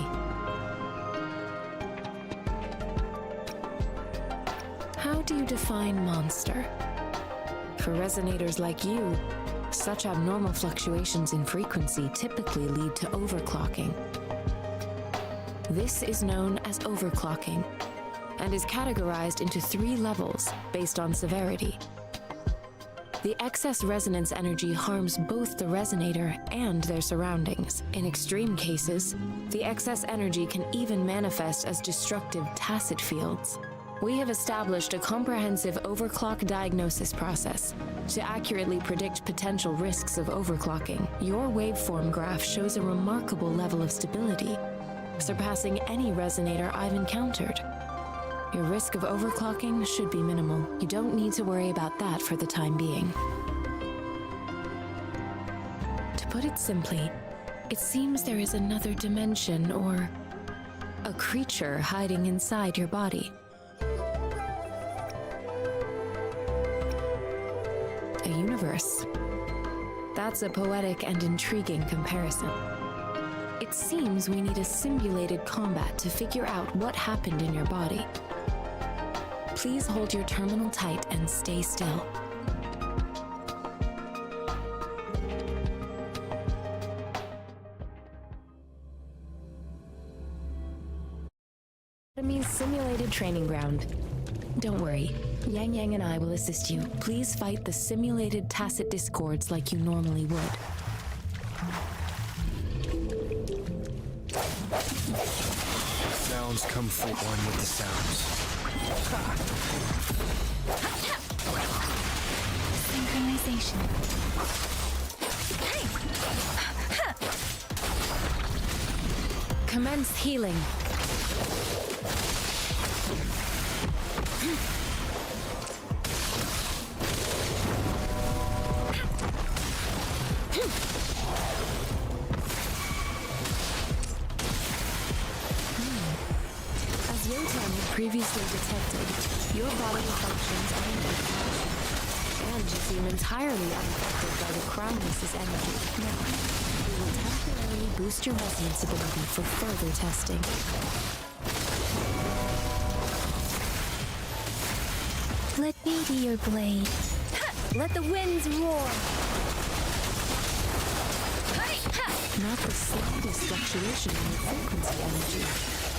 How do you define monster? For resonators like you, such abnormal fluctuations in frequency typically lead to overclocking. This is known as overclocking and is categorized into 3 levels based on severity. The excess resonance energy harms both the resonator and their surroundings. In extreme cases, the excess energy can even manifest as destructive tacit fields. We have established a comprehensive overclock diagnosis process to accurately predict potential risks of overclocking. Your waveform graph shows a remarkable level of stability, surpassing any resonator I've encountered. Your risk of overclocking should be minimal. You don't need to worry about that for the time being. To put it simply, it seems there is another dimension or a creature hiding inside your body. A universe. That's a poetic and intriguing comparison. It seems we need a simulated combat to figure out what happened in your body. Please hold your terminal tight and stay still. Enemy's simulated training ground. Don't worry, Yang Yang and I will assist you. Please fight the simulated tacit discords like you normally would. Sounds come for one with the sounds. Synchronization. Commence healing. As Yotan had previously detected, your body functions are in good condition. branch has seemed entirely unaffected by the Crownless's energy. Now, we will temporarily boost your resonance ability for further testing. Let me be your blade. Let the winds roar! Not the slightest fluctuation in your frequency energy.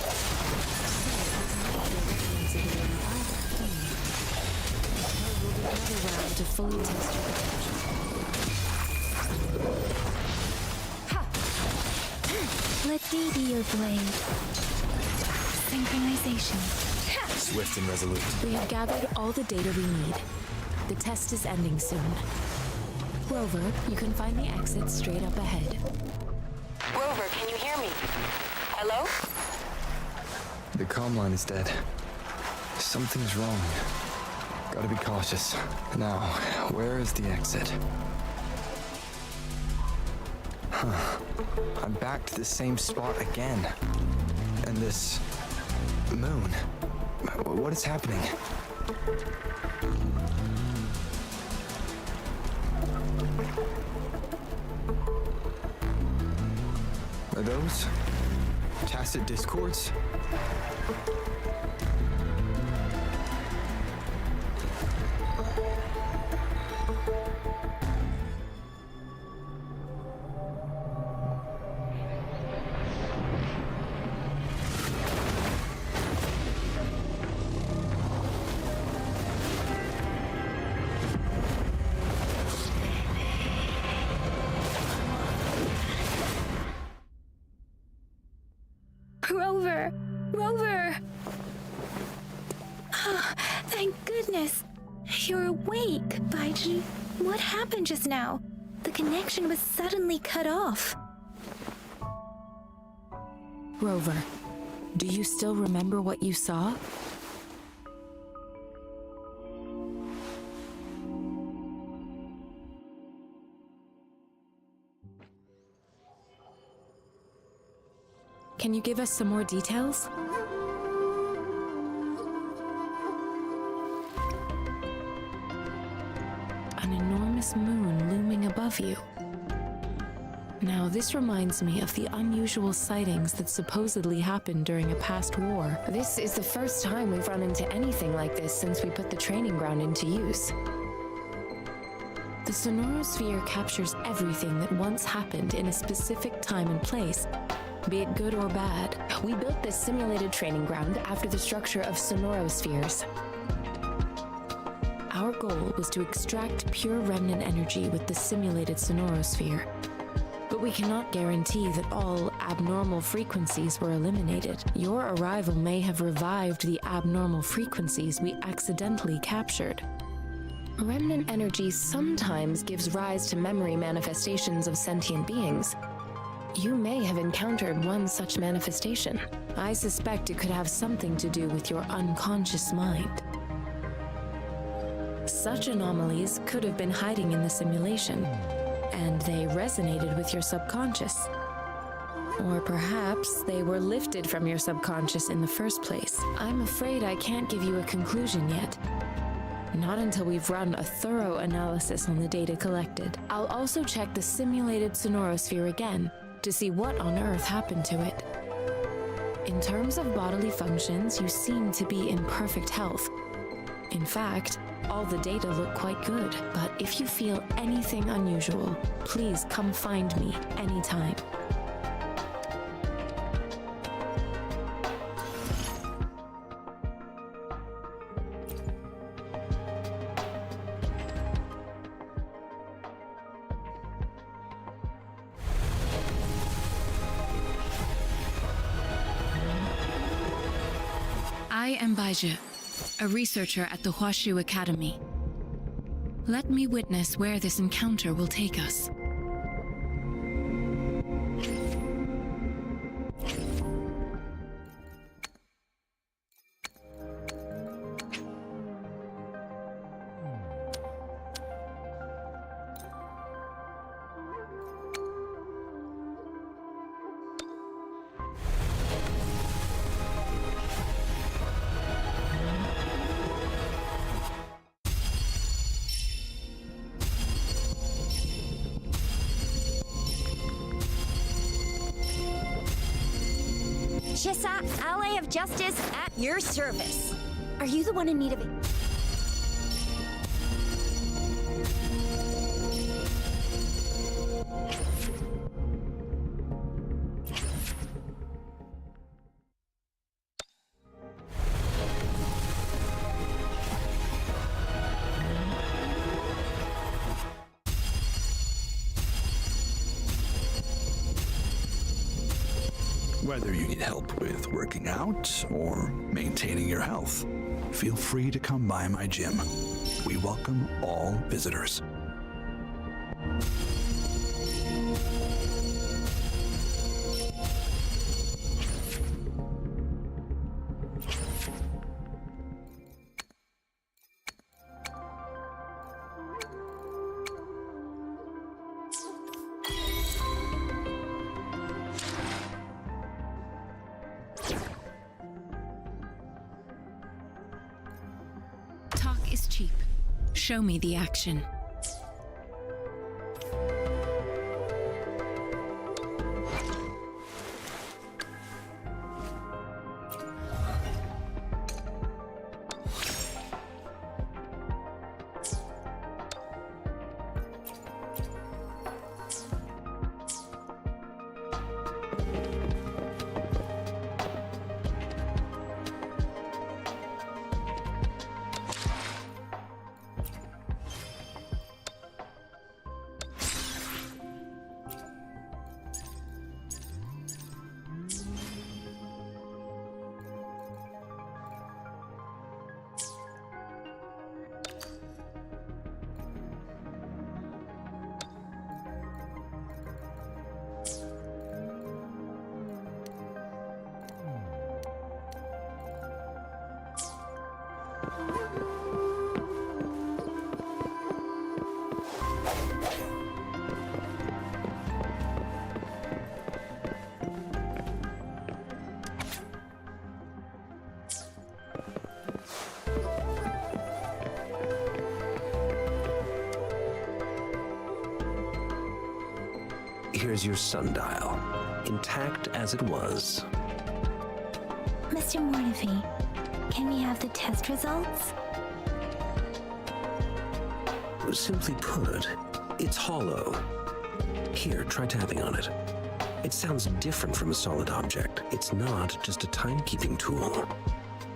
So it has not your resonance ability either. There will be another round to fully test your potential. Let me be your blade. Synchronization. Swift and resolute. We have gathered all the data we need. The test is ending soon. Rover, you can find the exit straight up ahead. Rover, can you hear me? Hello? The comm line is dead. Something's wrong. Gotta be cautious. Now, where is the exit? I'm back to the same spot again. And this moon. What is happening? Are those tacit discords? Rover! Rover! Thank goodness! You're awake, Baiji. What happened just now? The connection was suddenly cut off. Rover, do you still remember what you saw? Can you give us some more details? An enormous moon looming above you. Now, this reminds me of the unusual sightings that supposedly happened during a past war. This is the first time we've run into anything like this since we put the training ground into use. The sonorosphere captures everything that once happened in a specific time and place, be it good or bad. We built this simulated training ground after the structure of sonorospheres. Our goal was to extract pure remnant energy with the simulated sonorosphere. But we cannot guarantee that all abnormal frequencies were eliminated. Your arrival may have revived the abnormal frequencies we accidentally captured. Remnant energy sometimes gives rise to memory manifestations of sentient beings. You may have encountered one such manifestation. I suspect it could have something to do with your unconscious mind. Such anomalies could have been hiding in the simulation, and they resonated with your subconscious. Or perhaps they were lifted from your subconscious in the first place. I'm afraid I can't give you a conclusion yet. Not until we've run a thorough analysis on the data collected. I'll also check the simulated sonorosphere again to see what on earth happened to it. In terms of bodily functions, you seem to be in perfect health. In fact, all the data look quite good, but if you feel anything unusual, please come find me anytime. I am Baizhi, a researcher at the Huashu Academy. Let me witness where this encounter will take us. Shissa, ally of justice, at your service. Are you the one in need of it? Whether you need help with working out or maintaining your health, feel free to come by my gym. We welcome all visitors. Talk is cheap. Show me the action. Here's your sundial, intact as it was. Mr. Mortefi, can we have the test results? Simply put, it's hollow. Here, try tapping on it. It sounds different from a solid object. It's not just a timekeeping tool.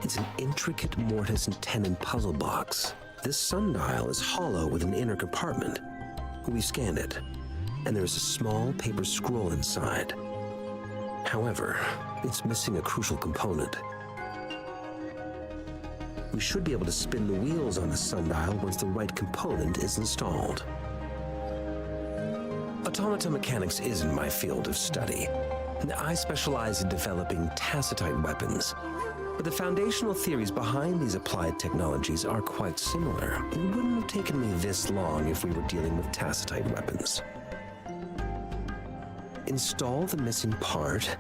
It's an intricate mortise and tenon puzzle box. This sundial is hollow with an inner compartment. We scanned it, and there is a small paper scroll inside. However, it's missing a crucial component. We should be able to spin the wheels on the sundial once the right component is installed. Automata mechanics isn't my field of study. I specialize in developing tacitite weapons, but the foundational theories behind these applied technologies are quite similar. It wouldn't have taken me this long if we were dealing with tacitite weapons. Install the missing part,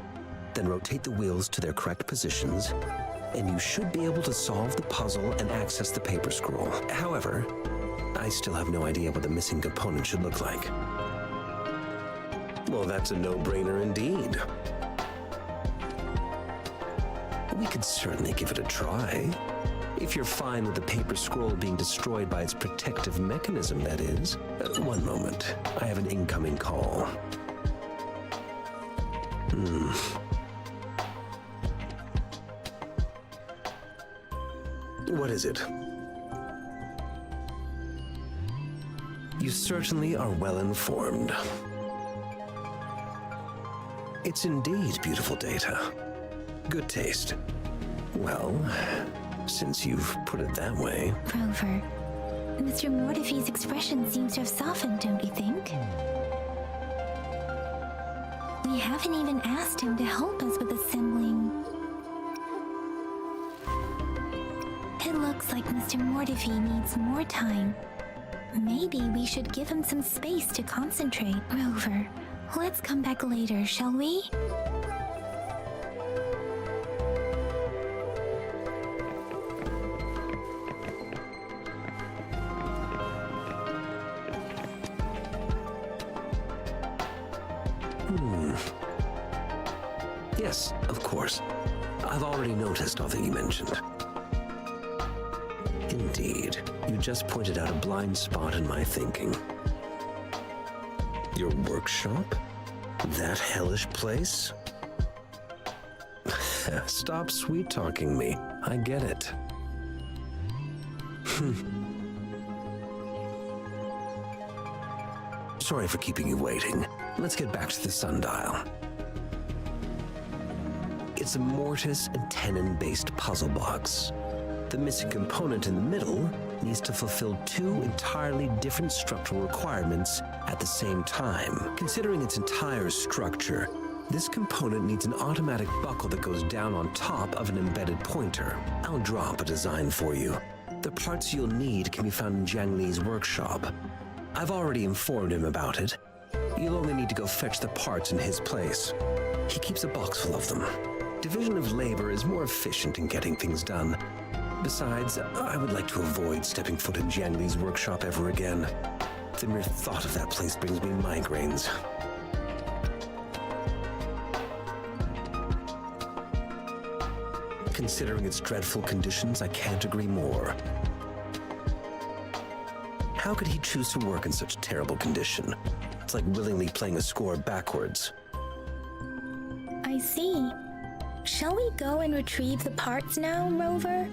then rotate the wheels to their correct positions, and you should be able to solve the puzzle and access the paper scroll. However, I still have no idea what the missing component should look like. Well, that's a no-brainer indeed. We could certainly give it a try. If you're fine with the paper scroll being destroyed by its protective mechanism, that is. One moment. I have an incoming call. What is it? You certainly are well informed. It's indeed beautiful data. Good taste. Well, since you've put it that way... Rover, Mr. Mortefi's expression seems to have softened, don't you think? We haven't even asked him to help us with assembling. It looks like Mr. Mortefi needs more time. Maybe we should give him some space to concentrate. Rover, let's come back later, shall we? Yes, of course. I've already noticed all that you mentioned. Indeed, you just pointed out a blind spot in my thinking. Your workshop? That hellish place? Stop sweet-talking me. I get it. Sorry for keeping you waiting. Let's get back to the sundial. It's a mortise and tenon-based puzzle box. The missing component in the middle needs to fulfill two entirely different structural requirements at the same time. Considering its entire structure, this component needs an automatic buckle that goes down on top of an embedded pointer. I'll draw up a design for you. The parts you'll need can be found in Jiang Li's workshop. I've already informed him about it. You'll only need to go fetch the parts in his place. He keeps a box full of them. Division of labor is more efficient in getting things done. Besides, I would like to avoid stepping foot in Jiang Li's workshop ever again. The mere thought of that place brings me migraines. Considering its dreadful conditions, I can't agree more. How could he choose to work in such terrible condition? It's like willingly playing a score backwards. I see. Shall we go and retrieve the parts now, Rover?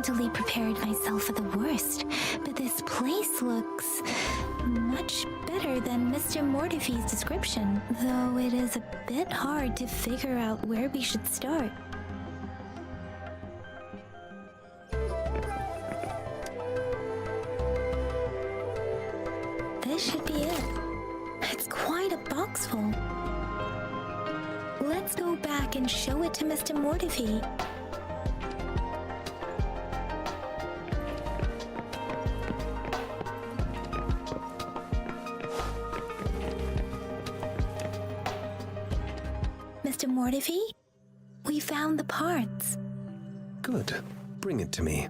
mentally prepared myself for the worst, but this place looks much better than Mr. Mortify's description, though it is a bit hard to figure out where we should start. This should be it. It's quite a box full. Let's go back and show it to Mr. Mortify. Mr. Mortify, we found the parts. Good. Bring it to me.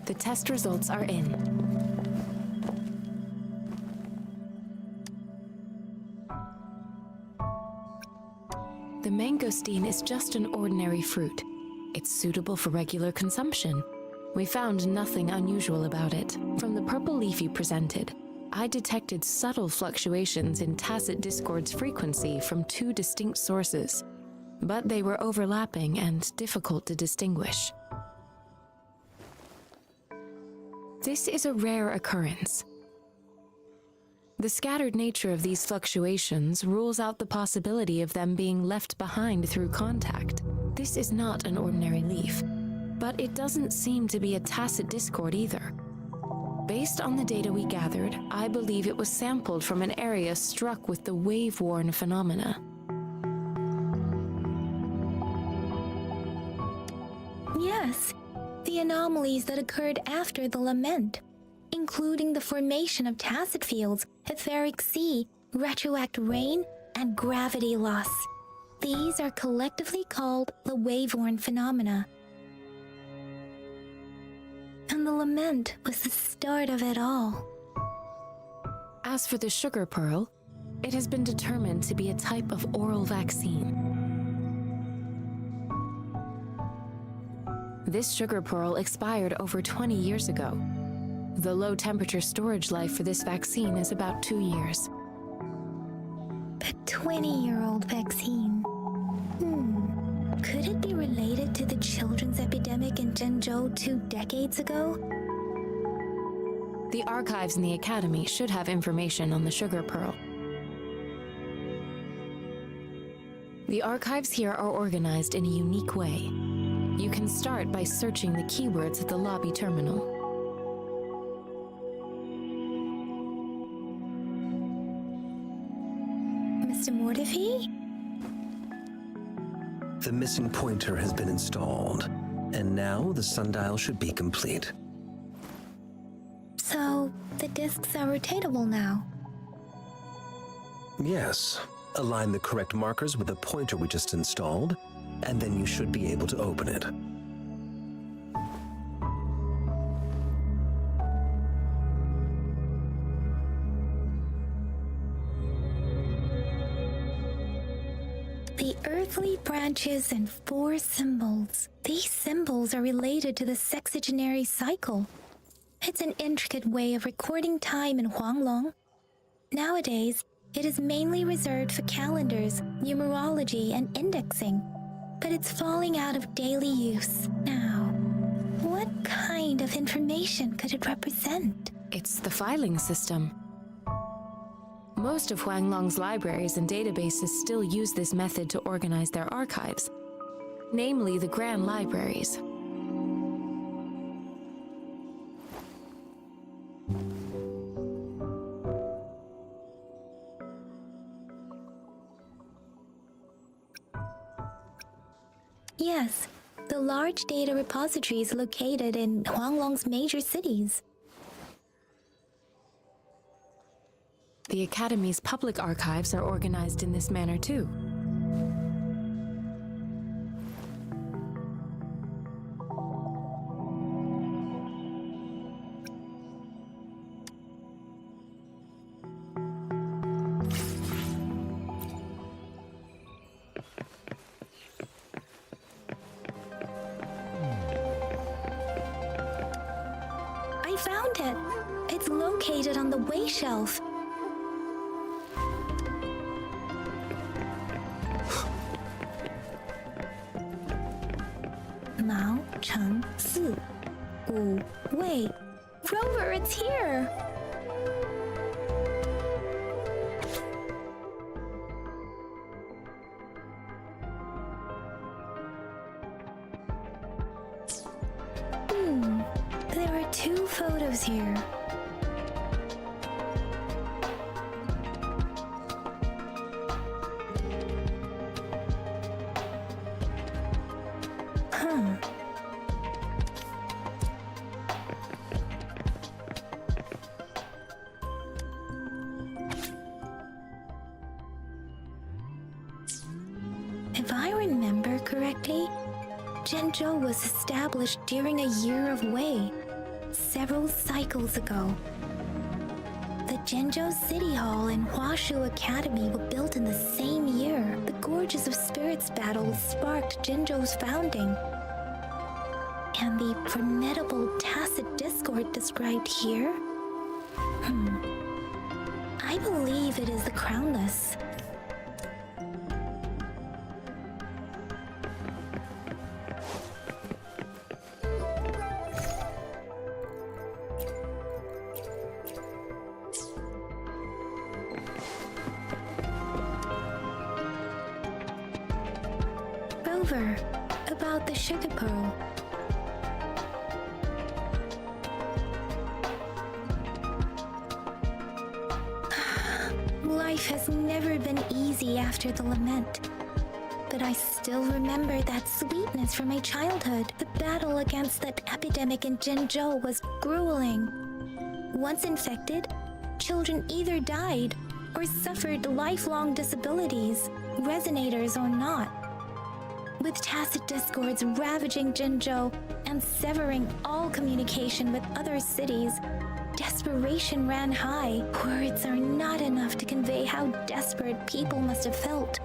The test results are in. The mangosteen is just an ordinary fruit. It's suitable for regular consumption. We found nothing unusual about it. From the purple leaf you presented, I detected subtle fluctuations in tacit discord's frequency from two distinct sources, but they were overlapping and difficult to distinguish. This is a rare occurrence. The scattered nature of these fluctuations rules out the possibility of them being left behind through contact. This is not an ordinary leaf, but it doesn't seem to be a tacit discord either. Based on the data we gathered, I believe it was sampled from an area struck with the wave-worn phenomena. Yes, the anomalies that occurred after the lament, including the formation of tacit fields, etheric sea, retroact rain, and gravity loss. These are collectively called the wave-worn phenomena. And the lament was the start of it all. As for the sugar pearl, it has been determined to be a type of oral vaccine. This sugar pearl expired over 20 years ago. The low-temperature storage life for this vaccine is about 2 years. A 20-year-old vaccine. Could it be related to the children's epidemic in Zhengzhou 2 decades ago? The archives in the Academy should have information on the sugar pearl. The archives here are organized in a unique way. You can start by searching the keywords at the lobby terminal. Mr. Mortify? The missing pointer has been installed, and now the sundial should be complete. So, the discs are rotatable now? Yes. Align the correct markers with the pointer we just installed, and then you should be able to open it. The earthly branches and 4 symbols. These symbols are related to the sexagenary cycle. It's an intricate way of recording time in Huanglong. Nowadays, it is mainly reserved for calendars, numerology, and indexing, but it's falling out of daily use now. What kind of information could it represent? It's the filing system. Most of Huanglong's libraries and databases still use this method to organize their archives, namely the Grand Libraries. Yes, the large data repositories located in Huanglong's major cities. The Academy's public archives are organized in this manner too. I found it! It's located on the way shelf. 毛橙四五味 Rover, it's here! There are 2 photos here. If I remember correctly, Zhenzhou was established during a year of Wei, several cycles ago. The Zhenzhou City Hall and Huashu Academy were built in the same year. The Gorges of Spirits battle sparked Zhenzhou's founding. And the formidable tacit discord described here? I believe it is the Crownless. Rover, about the sugar pearl. Life has never been easy after the lament. But I still remember that sweetness from my childhood. The battle against that epidemic in Zhenzhou was grueling. Once infected, children either died or suffered lifelong disabilities, resonators or not. With tacit discords ravaging Zhenzhou and severing all communication with other cities, desperation ran high. Words are not enough to convey how desperate people must have felt.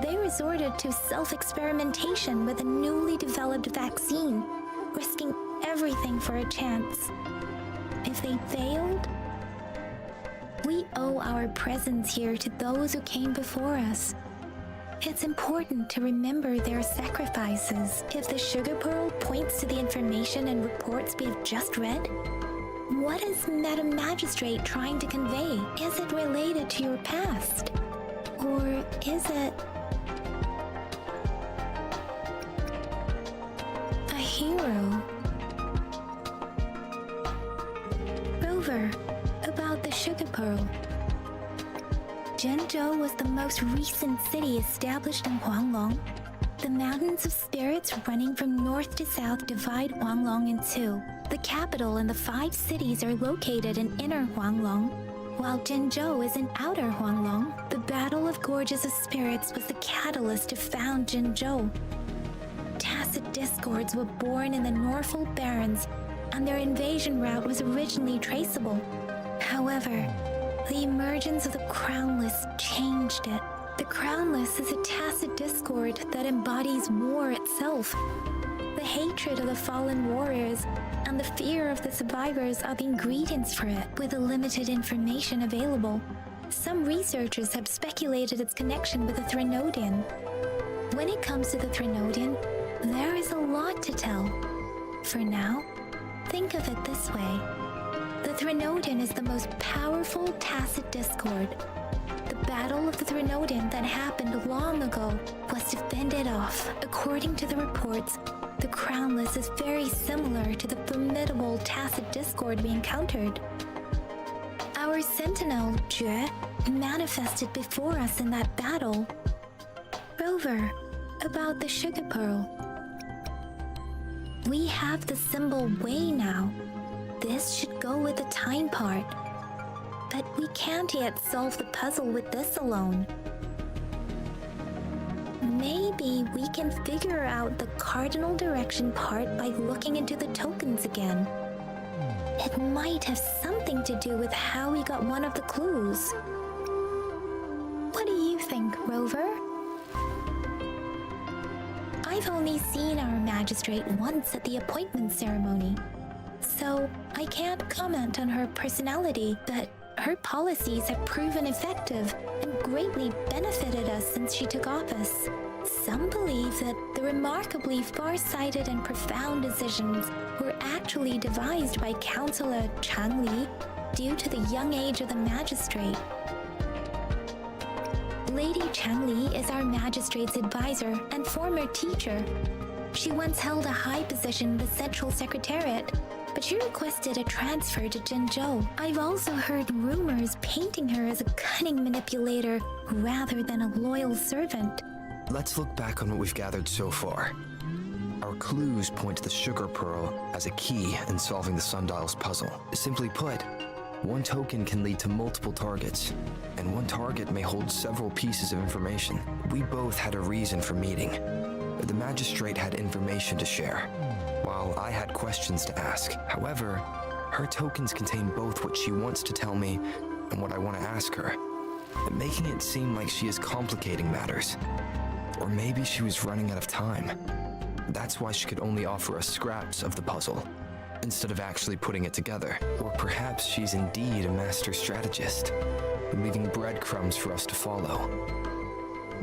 They resorted to self-experimentation with a newly developed vaccine, risking everything for a chance. If they failed, we owe our presence here to those who came before us. It's important to remember their sacrifices. If the sugar pearl points to the information and reports we have just read, what is Madam Magistrate trying to convey? Is it related to your past? Or is it a hero? Rover, about the sugar pearl. Zhenzhou was the most recent city established in Huanglong. The mountains of spirits running from north to south divide Huanglong in two. The capital and the 5 cities are located in inner Huanglong, while Zhenzhou is in outer Huanglong. The Battle of Gorges of Spirits was the catalyst to found Zhenzhou. Tacit discords were born in the Norfolk Barrens, and their invasion route was originally traceable. However, the emergence of the Crownless changed it. The Crownless is a tacit discord that embodies war itself. The hatred of the fallen warriors and the fear of the survivors are the ingredients for it. With the limited information available, some researchers have speculated its connection with the Threnodian. When it comes to the Threnodian, there is a lot to tell. For now, think of it this way. The Threnodian is the most powerful tacit discord. The battle of the Threnodian that happened long ago was defended off. According to the reports, the Crownless is very similar to the formidable tacit discord we encountered. Our sentinel, Jue, manifested before us in that battle. Rover, about the sugar pearl. We have the symbol Wei now. This should go with the time part. But we can't yet solve the puzzle with this alone. Maybe we can figure out the cardinal direction part by looking into the tokens again. It might have something to do with how we got one of the clues. What do you think, Rover? I've only seen our magistrate once at the appointment ceremony, so I can't comment on her personality, but her policies have proven effective and greatly benefited us since she took office. Some believe that the remarkably far-sighted and profound decisions were actually devised by Councillor Chang Li due to the young age of the magistrate. Lady Chang Li is our magistrate's advisor and former teacher. She once held a high position in the Central Secretariat, but she requested a transfer to Zhengzhou. I've also heard rumors painting her as a cunning manipulator rather than a loyal servant. Let's look back on what we've gathered so far. Our clues point to the sugar pearl as a key in solving the sundial's puzzle. Simply put, one token can lead to multiple targets, and one target may hold several pieces of information. We both had a reason for meeting. The magistrate had information to share, while I had questions to ask. However, her tokens contain both what she wants to tell me and what I want to ask her, making it seem like she is complicating matters. Or maybe she was running out of time. That's why she could only offer us scraps of the puzzle, instead of actually putting it together. Or perhaps she's indeed a master strategist, leaving breadcrumbs for us to follow.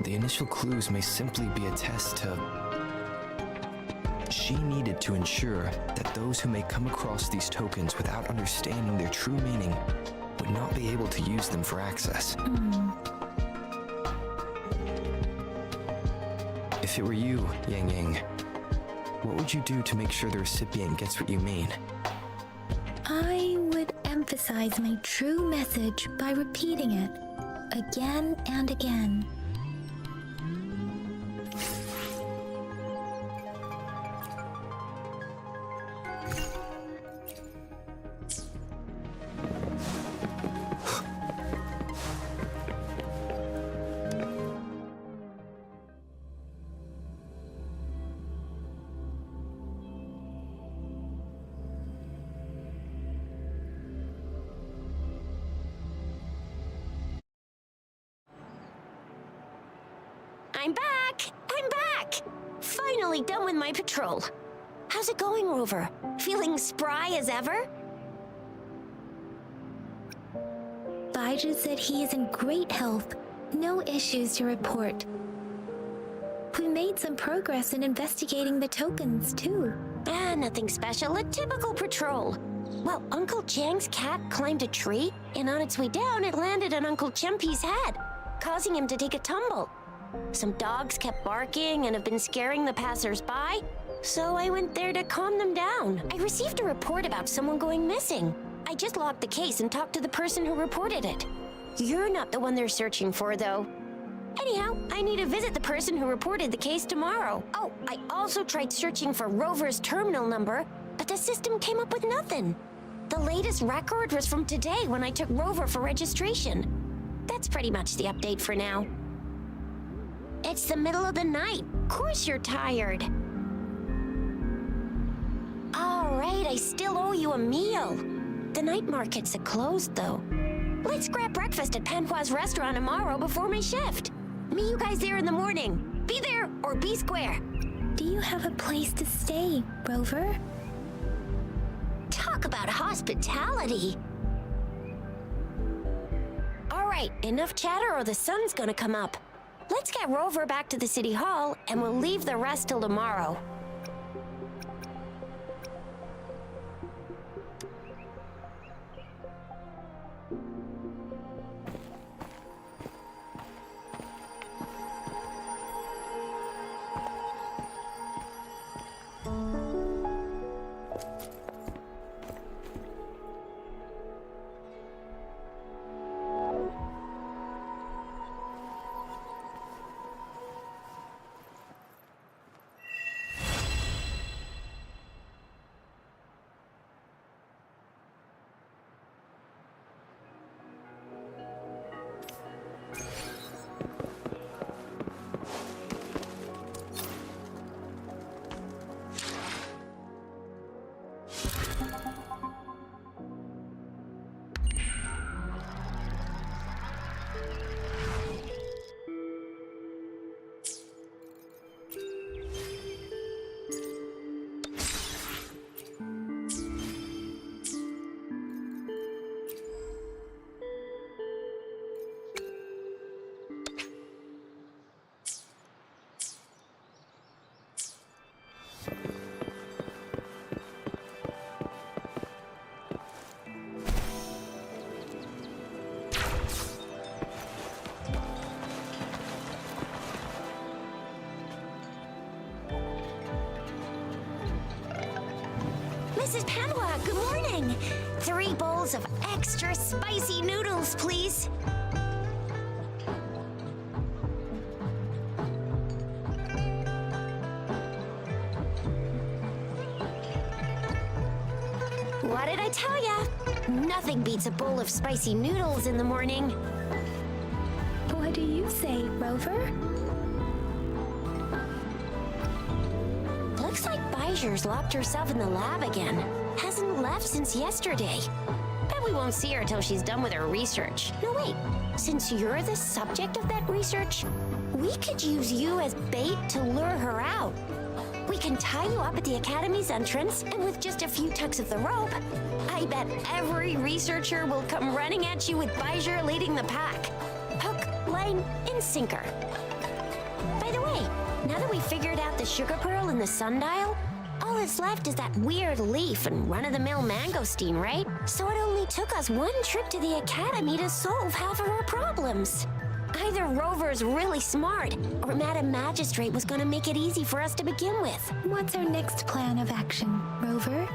The initial clues may simply be a test to... She needed to ensure that those who may come across these tokens without understanding their true meaning would not be able to use them for access. If it were you, Yang Yang, what would you do to make sure the recipient gets what you mean? I would emphasize my true message by repeating it again and again. I'm back! I'm back! Finally done with my patrol. How's it going, Rover? Feeling spry as ever? Baiju said he is in great health. No issues to report. We made some progress in investigating the tokens, too. Nothing special. A typical patrol. Well, Uncle Chang's cat climbed a tree, and on its way down, it landed on Uncle Chempi's head, causing him to take a tumble. Some dogs kept barking and have been scaring the passers-by, so I went there to calm them down. I received a report about someone going missing. I just logged the case and talked to the person who reported it. You're not the one they're searching for, though. Anyhow, I need to visit the person who reported the case tomorrow. Oh, I also tried searching for Rover's terminal number, but the system came up with nothing. The latest record was from today when I took Rover for registration. That's pretty much the update for now. It's the middle of the night. Of course you're tired. All right, I still owe you a meal. The night markets are closed, though. Let's grab breakfast at Panhua's restaurant tomorrow before my shift. Meet you guys there in the morning. Be there or be square. Do you have a place to stay, Rover? Talk about hospitality. All right, enough chatter or the sun's gonna come up. Let's get Rover back to the city hall, and we'll leave the rest till tomorrow. Mrs. Panwa, good morning. 3 bowls of extra spicy noodles, please. What did I tell ya? Nothing beats a bowl of spicy noodles in the morning. What do you say, Rover? Looks like Bijur's locked herself in the lab again. Hasn't left since yesterday. Bet we won't see her till she's done with her research. No, wait. Since you're the subject of that research, we could use you as bait to lure her out. We can tie you up at the Academy's entrance, and with just a few tugs of the rope, I bet every researcher will come running at you with Bijur leading the pack. Hook, line, and sinker. By the way, now that we figured out the sugar pearl and the sundial, all that's left is that weird leaf and run-of-the-mill mangosteen, right? So it only took us 1 trip to the Academy to solve half of our problems. Either Rover's really smart, or Madam Magistrate was gonna make it easy for us to begin with. What's our next plan of action, Rover?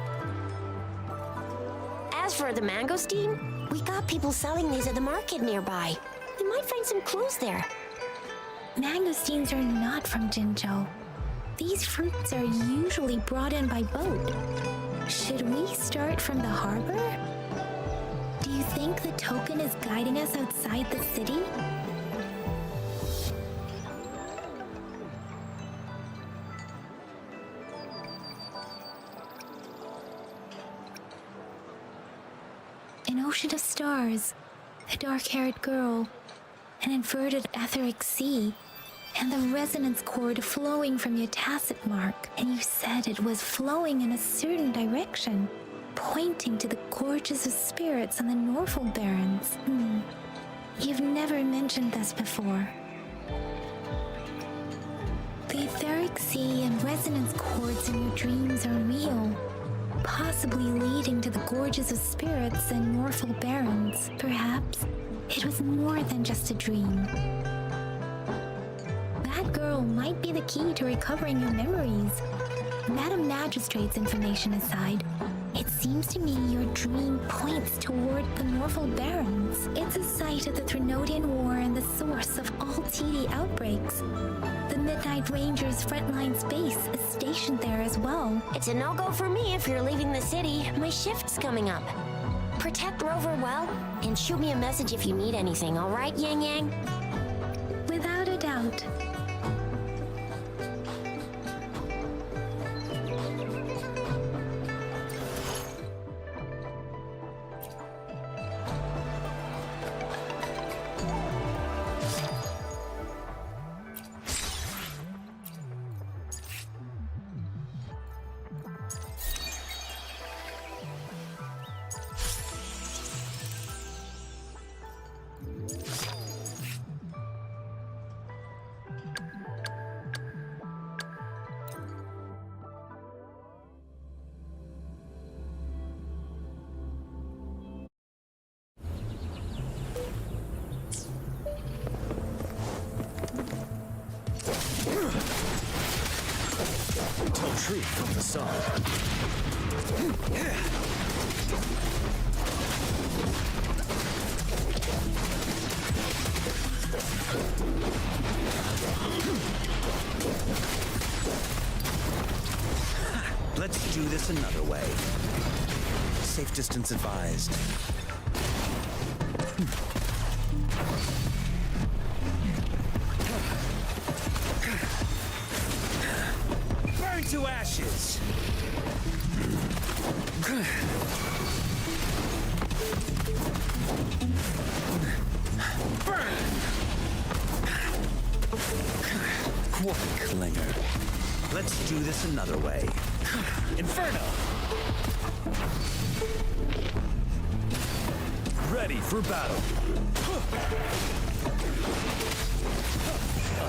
As for the mangosteen, we got people selling these at the market nearby. We might find some clues there. Mangosteens are not from Jinzhou. These fruits are usually brought in by boat. Should we start from the harbor? Do you think the token is guiding us outside the city? An ocean of stars, a dark-haired girl, an inverted etheric sea, and the resonance cord flowing from your tacit mark. And you said it was flowing in a certain direction, pointing to the gorges of spirits on the Norfolk Barrens. You've never mentioned this before. The etheric sea and resonance cords in your dreams are real, possibly leading to the gorges of spirits and Norfolk Barrens. Perhaps it was more than just a dream. That girl might be the key to recovering your memories. Madam Magistrate's information aside, it seems to me your dream points toward the Norfolk Barrens. It's a site of the Threnodian War and the source of all TD outbreaks. The Midnight Rangers' frontline base is stationed there as well. It's a no-go for me if you're leaving the city. My shift's coming up. Protect Rover well, and shoot me a message if you need anything, all right, Yang Yang? Without a doubt. Tell truth from facade. Let's do this another way. Safe distance advised. Burn to ashes! Burn! What a clinger. Let's do this another way. Inferno! Ready for battle.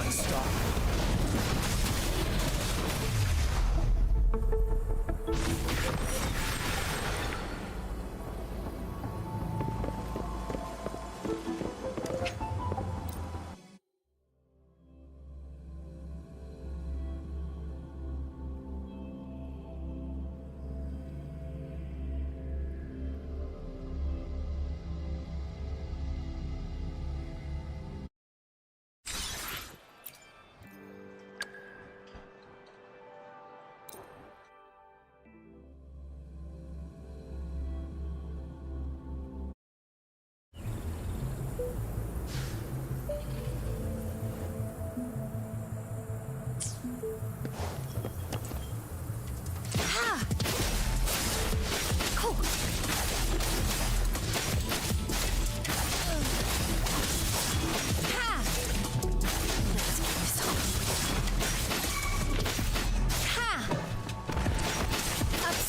Unstoppable.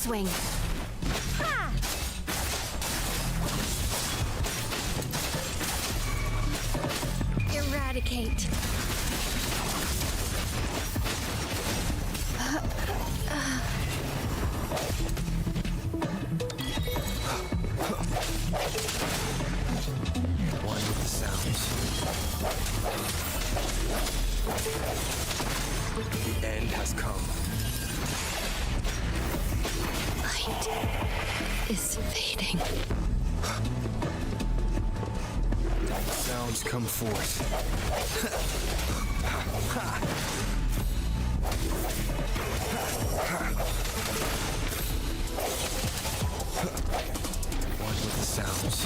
swing. Ha! Eradicate. One with the sounds. The end has come. Light is fading. Sounds come forth. One with the sounds.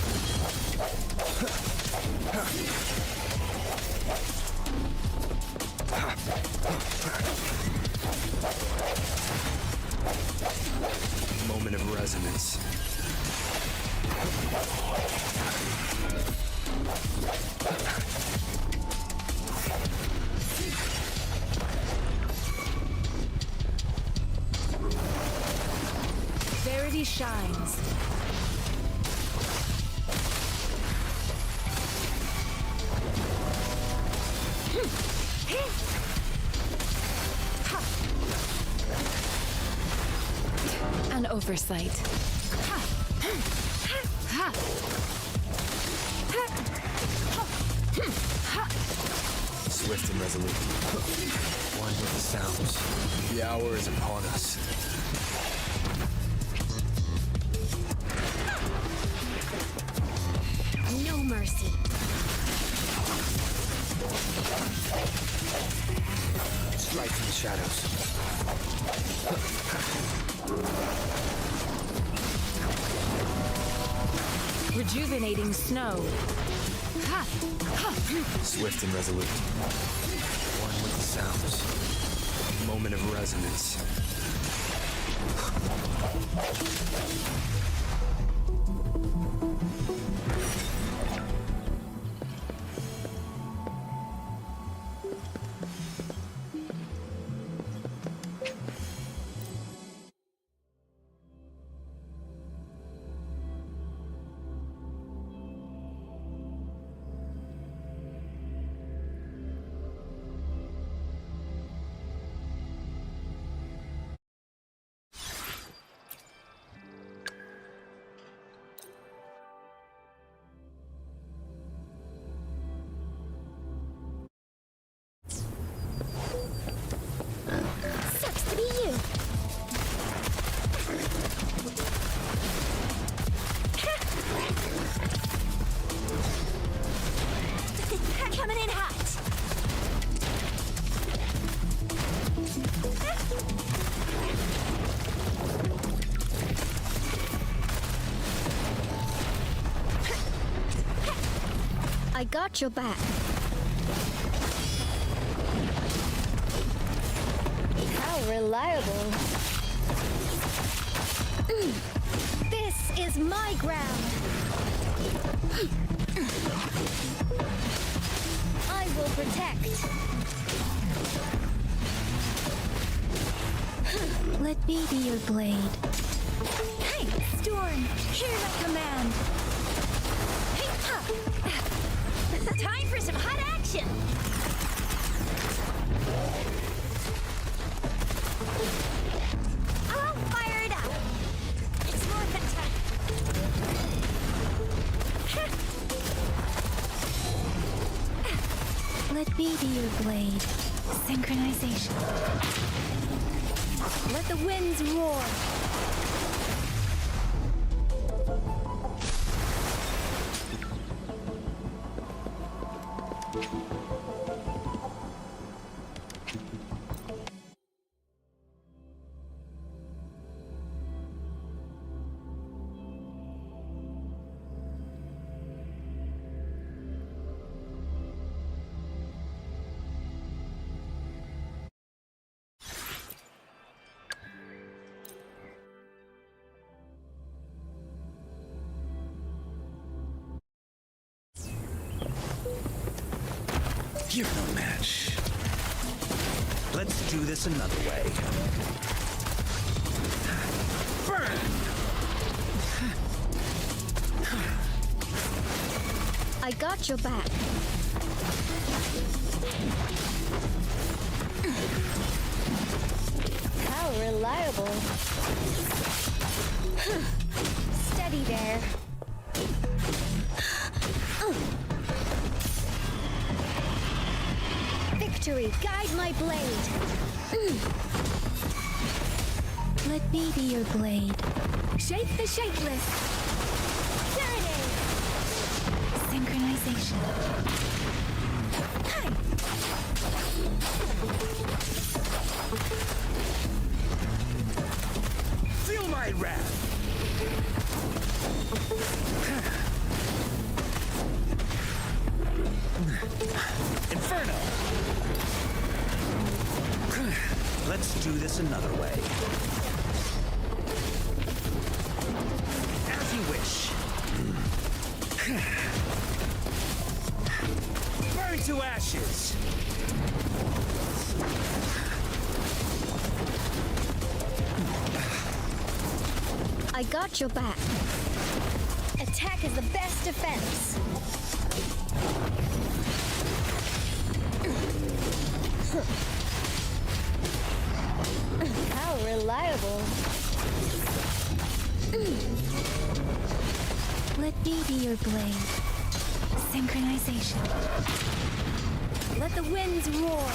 Moment of resonance. Verity shines. An oversight. Swift and resolute. One with the sounds. The hour is upon us. No mercy. Strike from the shadows. Rejuvenating snow. Swift and resolute. One with the sounds. Moment of resonance. Sucks to be you. Coming in hot. I got your back. How reliable. This is my ground. I will protect. Let me be your blade. Hey, Storm, hear my command. Hey, time for some hot action. I'll fire it up. It's more than time. Let me be your blade. Synchronization. Let the winds roar. You're no match. Let's do this another way. I got your back. How reliable. Steady there. Victory, guide my blade. Let me be your blade. Shape the shapeless. Serenade. Synchronization. Hi. Feel my wrath! Inferno! Let's do this another way. As you wish. Burn to ashes! I got your back. Attack is the best defense. How reliable. Let me be your blade. Synchronization. Let the winds roar.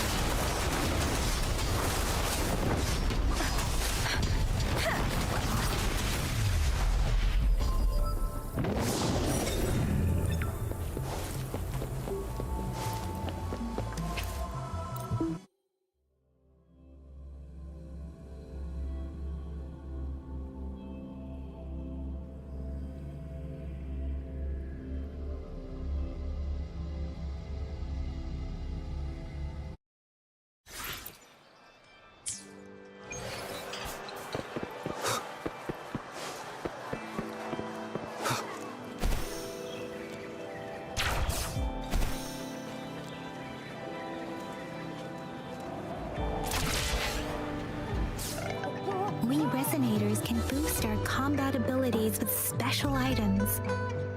We resonators can boost our combat abilities with special items.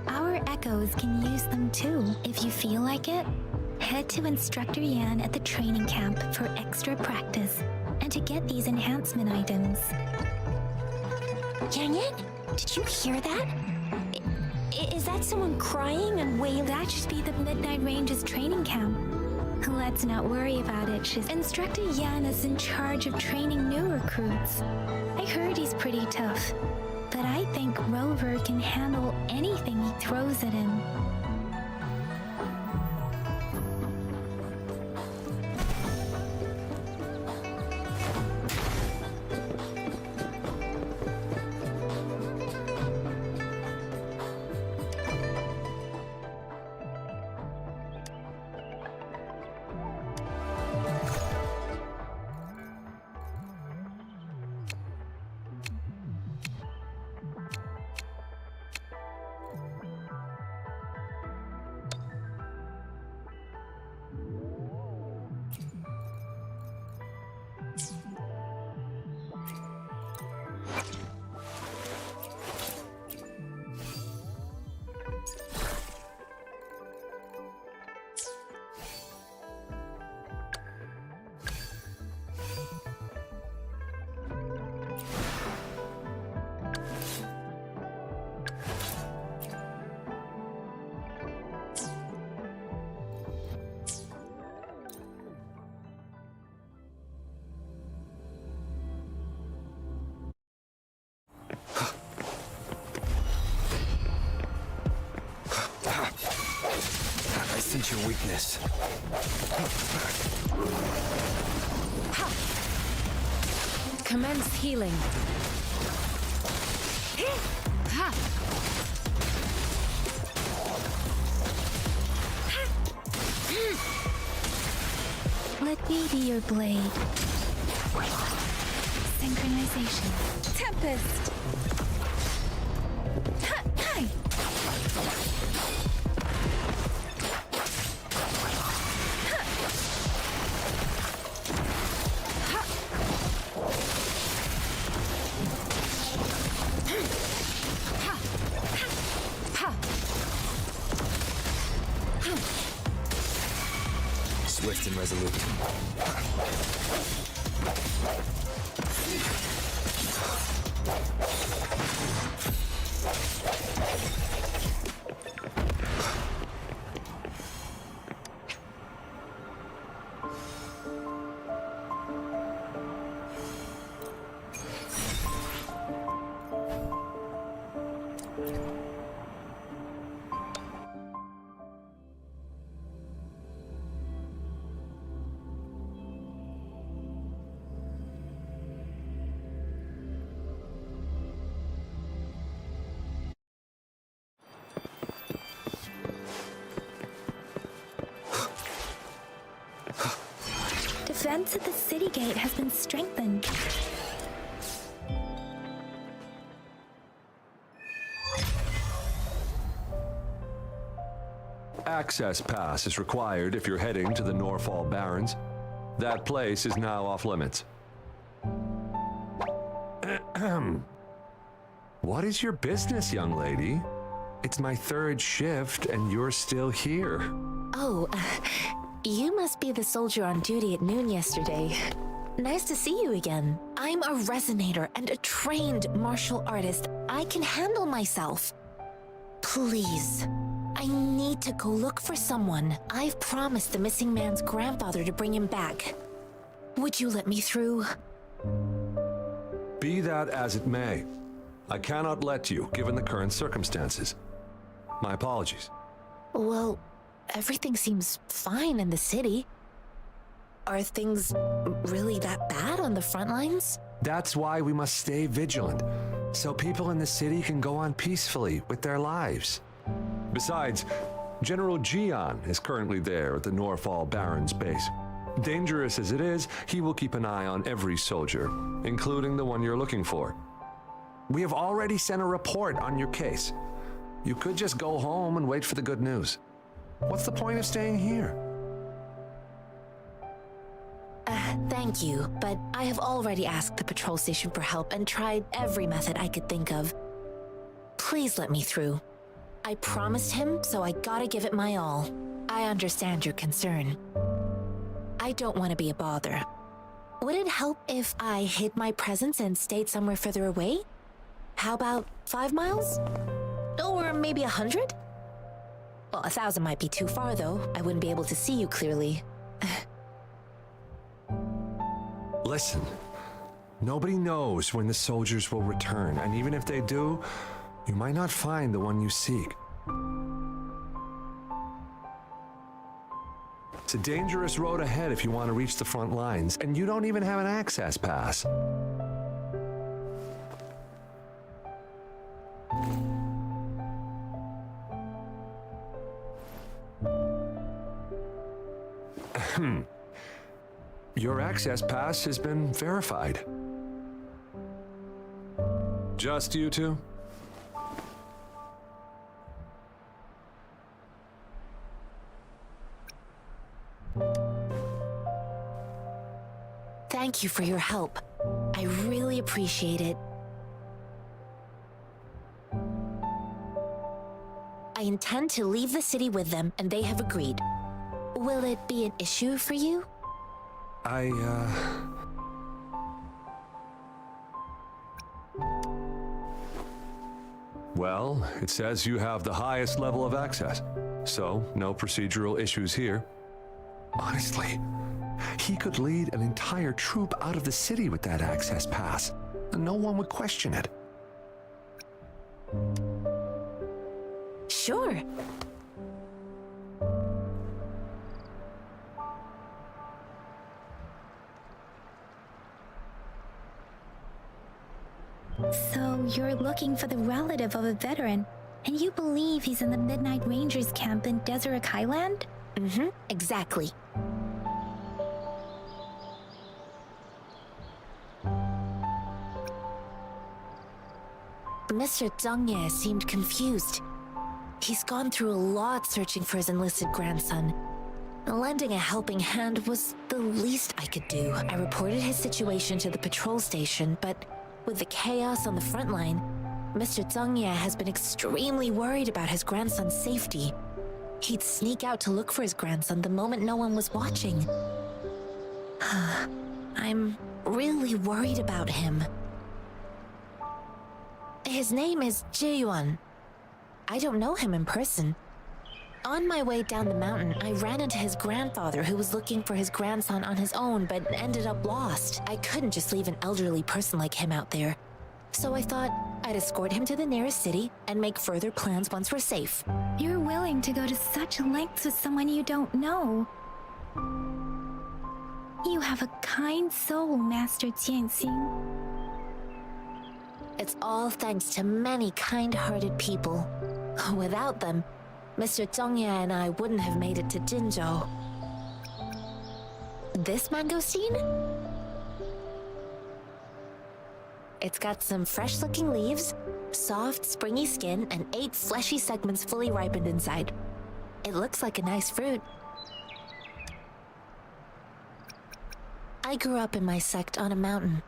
Our echoes can use them too. If you feel like it, head to Instructor Yan at the training camp for extra practice and to get these enhancement items. Yang Yang, did you hear that? Is that someone crying and wailing? That should be the Midnight Ranges training camp. Let's not worry about it. Instructor Yan is in charge of training new recruits. I heard he's pretty tough, but I think Rover can handle anything he throws at him. I sense your weakness. Commence healing. Let me be your blade. Synchronization. Tempest. Hi. fast and resolute. Defense at the city gate has been strengthened. Access pass is required if you're heading to the Norfall Barrens. That place is now off limits. What is your business, young lady? It's my third shift and you're still here. Oh, you must be the soldier on duty at noon yesterday. Nice to see you again. I'm a resonator and a trained martial artist. I can handle myself. Please, I need to go look for someone. I've promised the missing man's grandfather to bring him back. Would you let me through? Be that as it may, I cannot let you, given the current circumstances. My apologies. Well, everything seems fine in the city. Are things really that bad on the front lines? That's why we must stay vigilant, so people in the city can go on peacefully with their lives. Besides, General Gian is currently there at the Norfall Barrens base. Dangerous as it is, he will keep an eye on every soldier, including the one you're looking for. We have already sent a report on your case. You could just go home and wait for the good news. What's the point of staying here? Thank you, but I have already asked the patrol station for help and tried every method I could think of. Please let me through. I promised him, so I gotta give it my all. I understand your concern. I don't want to be a bother. Would it help if I hid my presence and stayed somewhere further away? How about 5 miles? Or maybe 100? Well, 1,000 might be too far, though. I wouldn't be able to see you clearly. Listen, nobody knows when the soldiers will return, and even if they do, you might not find the one you seek. It's a dangerous road ahead if you want to reach the front lines, and you don't even have an access pass. Your access pass has been verified. Just you two? Thank you for your help. I really appreciate it. I intend to leave the city with them, and they have agreed. Will it be an issue for you? Well, it says you have the highest level of access, so no procedural issues here. Honestly, he could lead an entire troop out of the city with that access pass, and no one would question it. Sure. So you're looking for the relative of a veteran, and you believe he's in the Midnight Rangers camp in Deseret Highland? Mm-hmm, exactly. Mr. DUNIA seemed confused. He's gone through a lot searching for his enlisted grandson. Lending a helping hand was the least I could do. I reported his situation to the patrol station, but with the chaos on the front line, Mr. DUNIA has been extremely worried about his grandson's safety. He'd sneak out to look for his grandson the moment no one was watching. I'm really worried about him. His name is Jae-yuan. I don't know him in person. On my way down the mountain, I ran into his grandfather who was looking for his grandson on his own but ended up lost. I couldn't just leave an elderly person like him out there. So I thought I'd escort him to the nearest city and make further plans once we're safe. You're willing to go to such lengths with someone you don't know. You have a kind soul, Master Jianxing. It's all thanks to many kind-hearted people. Without them, Mr. Zhongye and I wouldn't have made it to Jinzhou. This mangosteen? It's got some fresh-looking leaves, soft, springy skin, and 8 fleshy segments fully ripened inside. It looks like a nice fruit. I grew up in my sect on a mountain.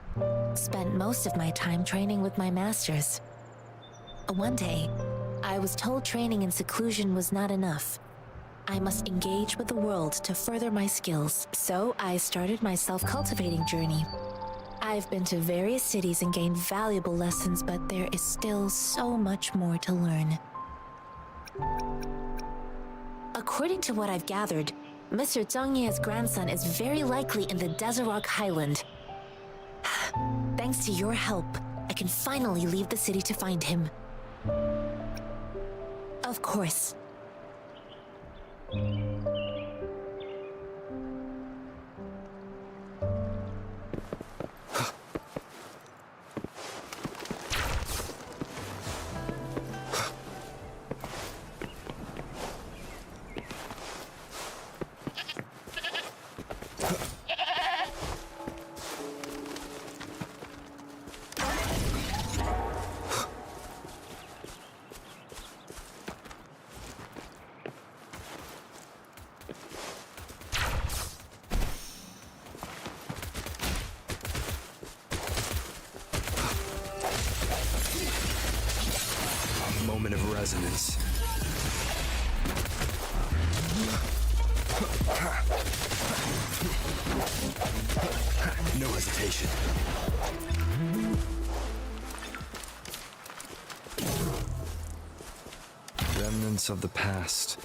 Spent most of my time training with my masters. One day, I was told training in seclusion was not enough. I must engage with the world to further my skills, so I started my self-cultivating journey. I've been to various cities and gained valuable lessons, but there is still so much more to learn. According to what I've gathered, Mr. Zhongye's grandson is very likely in the Desert Rock Highland. Thanks to your help, I can finally leave the city to find him. Of course. Moment of resonance. No hesitation. Remnants of the past.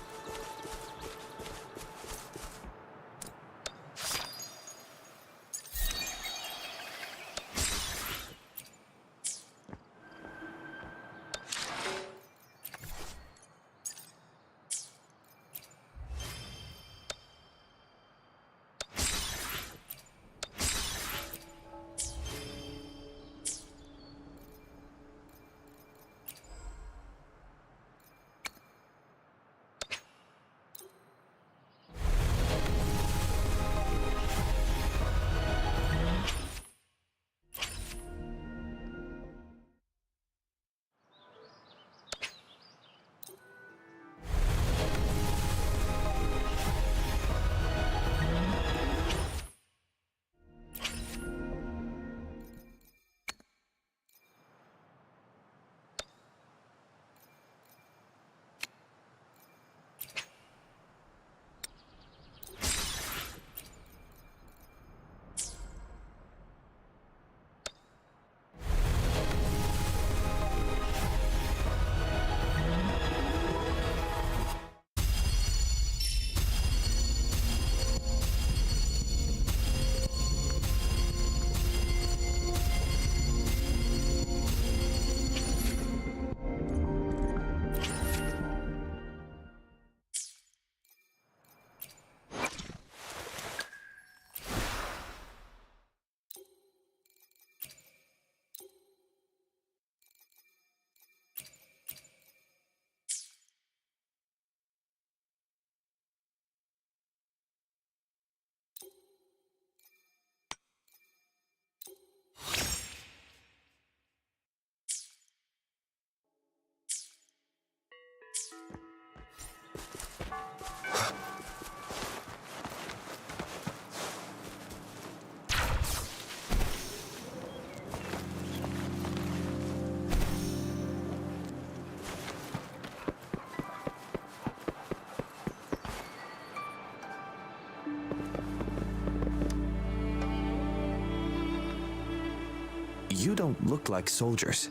You don't look like soldiers.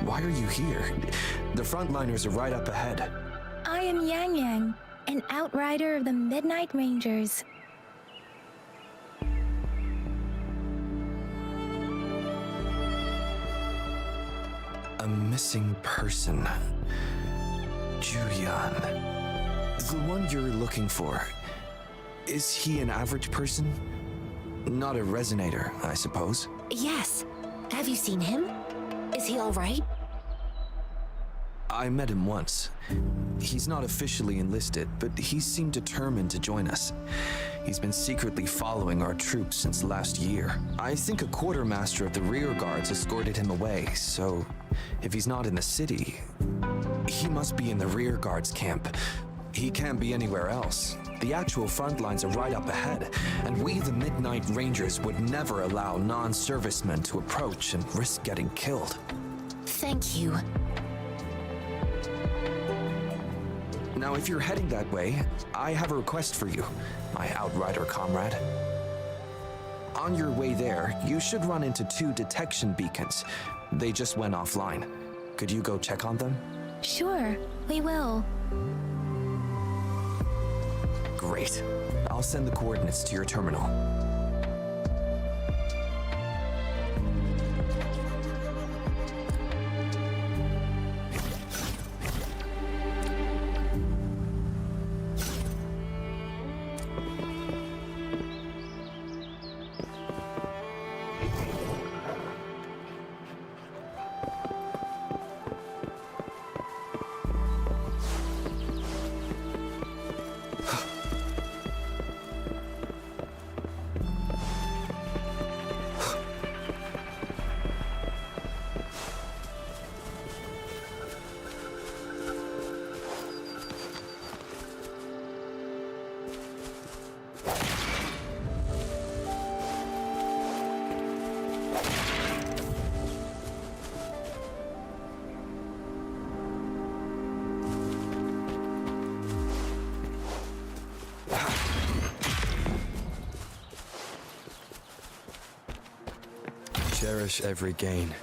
Why are you here? The frontliners are right up ahead. I am Yang Yang, an outrider of the Midnight Rangers. A missing person. Julian. The one you're looking for. Is he an average person? Not a resonator, I suppose. Yes. Have you seen him? Is he all right? I met him once. He's not officially enlisted, but he seemed determined to join us. He's been secretly following our troops since last year. I think a quartermaster of the rear guards escorted him away, so if he's not in the city, he must be in the rear guards camp. He can't be anywhere else. The actual front lines are right up ahead, and we, the Midnight Rangers, would never allow non-servicemen to approach and risk getting killed. Thank you. Now, if you're heading that way, I have a request for you, my outrider comrade. On your way there, you should run into 2 detection beacons. They just went offline. Could you go check on them? Sure, we will. Great. I'll send the coordinates to your terminal. Cherish every gain.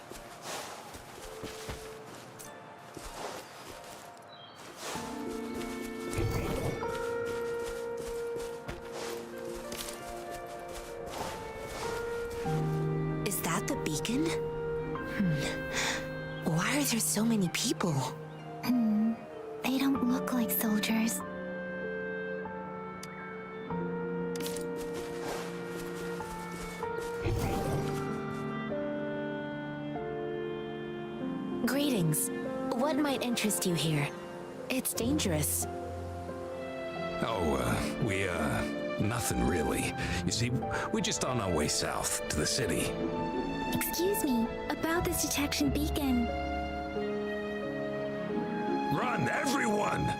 Is that the beacon? Why are there so many people? They don't look like soldiers. Greetings. What might interest you here? It's dangerous. Nothing really. You see, we're just on our way south to the city. Excuse me, about this detection beacon. Run, everyone!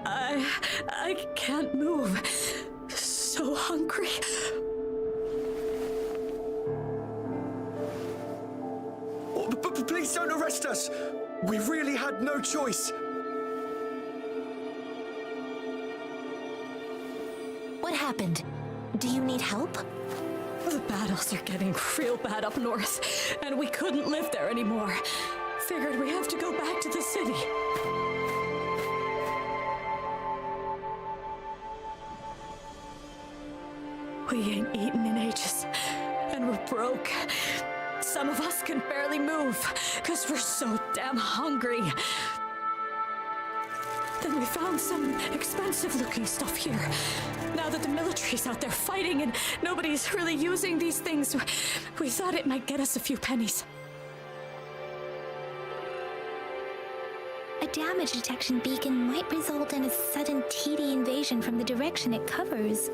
I can't move. So hungry. Please don't arrest us! We really had no choice! What happened? Do you need help? The battles are getting real bad up north, and we couldn't live there anymore. Figured we have to go back to the city. We ain't eaten in ages, and we're broke. Some of us can barely move, because we're so damn hungry. Then we found some expensive-looking stuff here. Now that the military's out there fighting and nobody's really using these things, we thought it might get us a few pennies. A damage detection beacon might result in a sudden TD invasion from the direction it covers.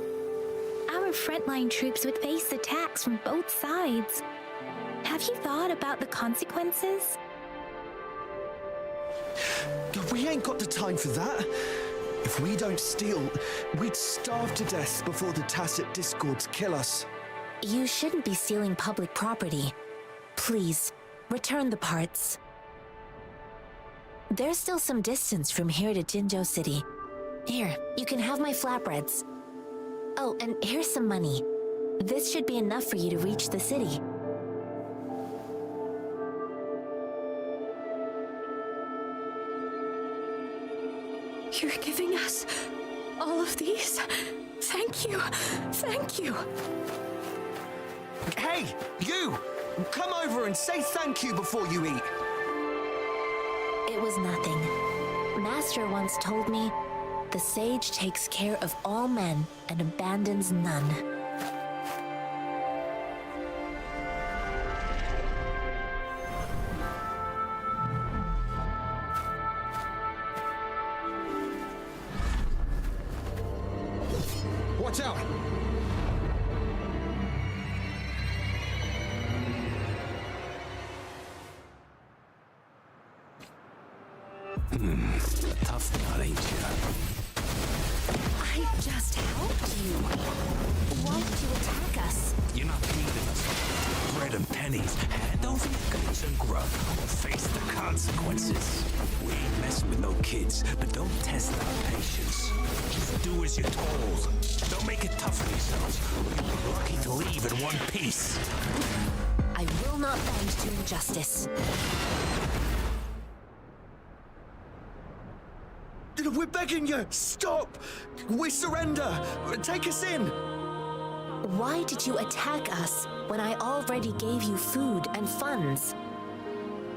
Our frontline troops would face attacks from both sides. Have you thought about the consequences? We ain't got the time for that. If we don't steal, we'd starve to death before the tacit discords kill us. You shouldn't be stealing public property. Please, return the parts. There's still some distance from here to Jinzhou City. Here, you can have my flatbreads. Oh, and here's some money. This should be enough for you to reach the city. You're giving us all of these? Thank you. Thank you. Hey, you! Come over and say thank you before you eat. It was nothing. Master once told me, the sage takes care of all men and abandons none. Watch out! Tough nut, ain't ya? I just helped you. Why did you attack us? You're not feeding us bread and pennies. Hand over your guns and grub, or face the consequences. We ain't messing with no kids, but don't test our patience. Just do as you're told. Don't make it tough on yourselves, or you'll be lucky to leave in one piece. I will not bend to injustice. We're begging you! Stop! We surrender! Take us in! Why did you attack us when I already gave you food and funds?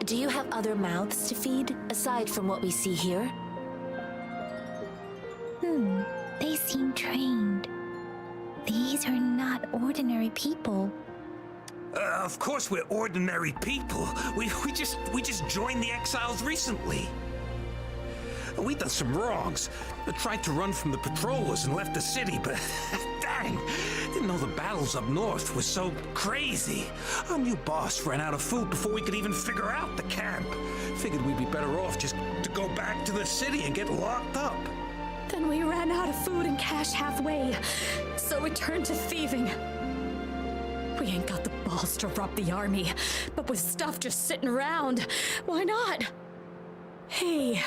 Do you have other mouths to feed, aside from what we see here? They seem trained. These are not ordinary people. Of course we're ordinary people. We just joined the exiles recently. We done some wrongs. Tried to run from the patrollers and left the city, but dang, didn't know the battles up north were so crazy. Our new boss ran out of food before we could even figure out the camp. Figured we'd be better off just to go back to the city and get locked up. Then we ran out of food and cash halfway, so we turned to thieving. We ain't got the balls to rob the army, but with stuff just sitting around, why not? Hey,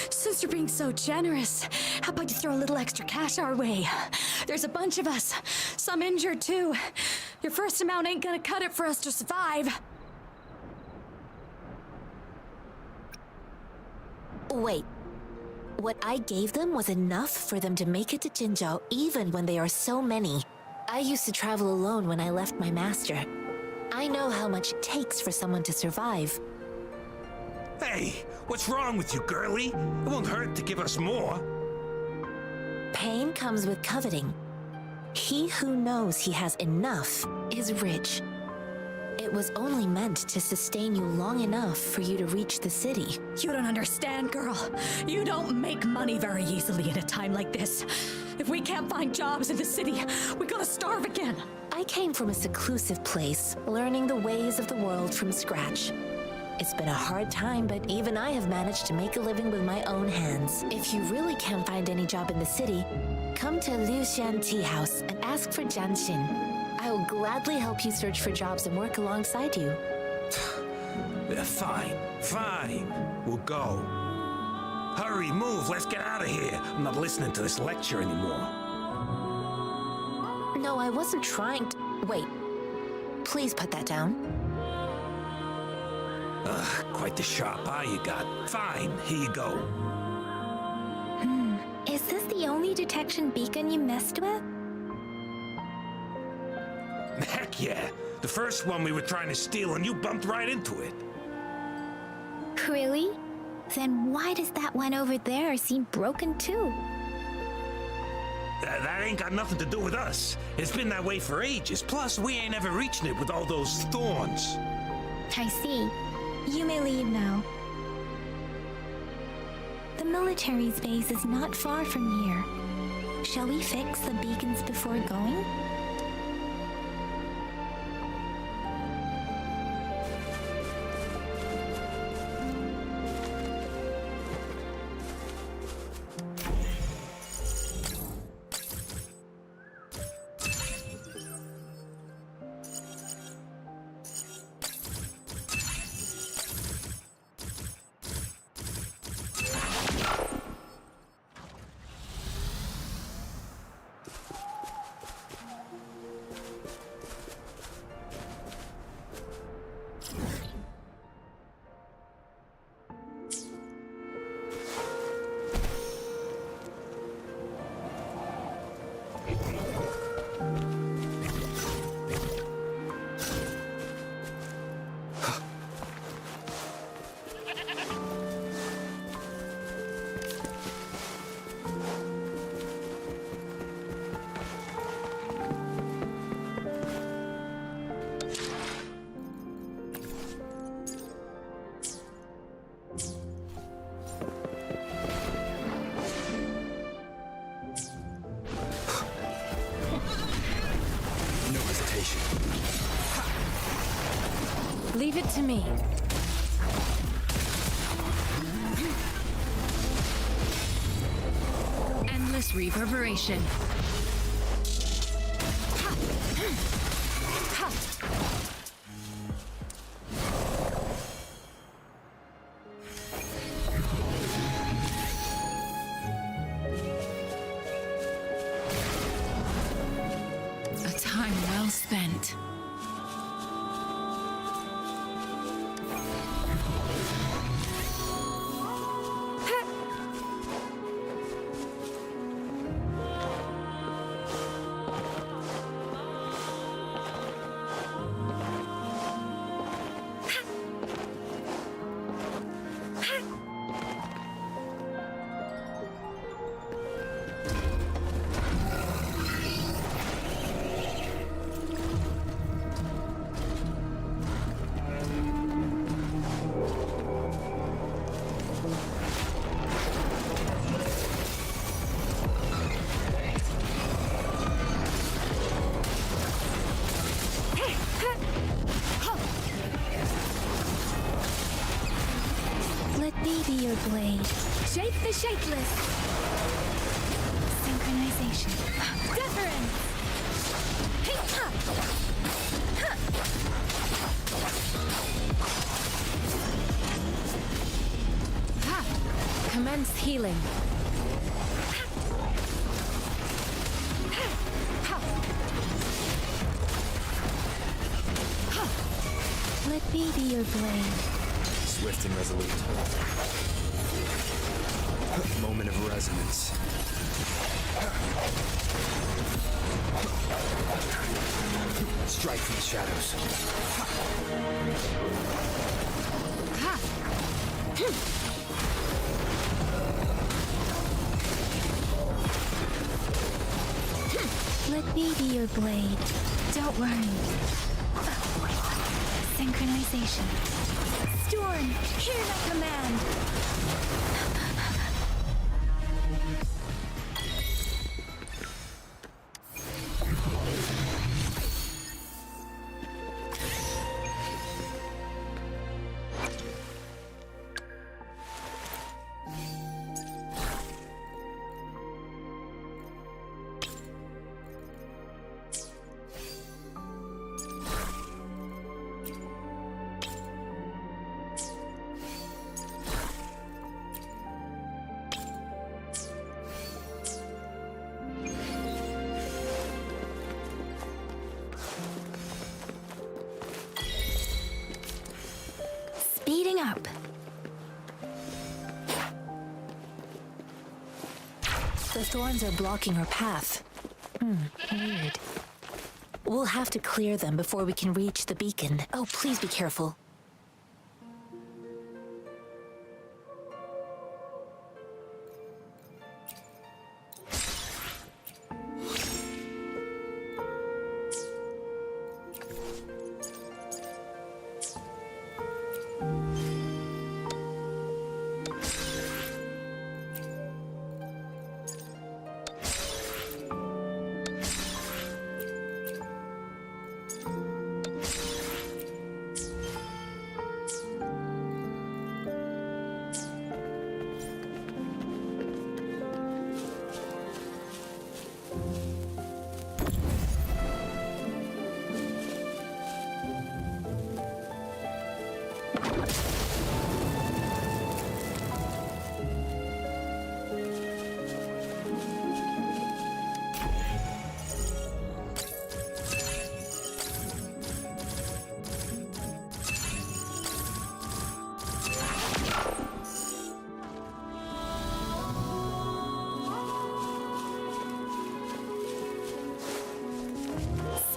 since you're being so generous, how about you throw a little extra cash our way? There's a bunch of us, some injured too. Your first amount ain't gonna cut it for us to survive. Wait, what I gave them was enough for them to make it to Jinzhou even when they are so many. I used to travel alone when I left my master. I know how much it takes for someone to survive. Hey, what's wrong with you, girlie? It won't hurt to give us more. Pain comes with coveting. He who knows he has enough is rich. It was only meant to sustain you long enough for you to reach the city. You don't understand, girl. You don't make money very easily in a time like this. If we can't find jobs in the city, we're gonna starve again. I came from a seclusive place, learning the ways of the world from scratch. It's been a hard time, but even I have managed to make a living with my own hands. If you really can't find any job in the city, come to Luxian Tea House and ask for Jianxin. I will gladly help you search for jobs and work alongside you. Fine. We'll go. Hurry, move, let's get out of here. I'm not listening to this lecture anymore. No, I wasn't trying to... Wait. Please put that down. Quite the sharp eye you got. Fine, here you go. Is this the only detection beacon you messed with? Heck yeah. The first one we were trying to steal and you bumped right into it. Really? Then why does that one over there seem broken too? That ain't got nothing to do with us. It's been that way for ages. Plus, we ain't ever reaching it with all those thorns. I see. You may leave now. The military's base is not far from here. Shall we fix the beacons before going? synchronization. Leave it to me. Endless reverberation. A time well spent. Let me be your blade. Shape the shapeless. Synchronization. Difference. Commence healing. Let me be your blade. Swift and resolute. Moment of resonance. Strike from the shadows. Let me be your blade. Don't worry. Synchronization. Storm, hear my command. Speeding up. The thorns are blocking her path. Weird. We'll have to clear them before we can reach the beacon. Oh, please be careful.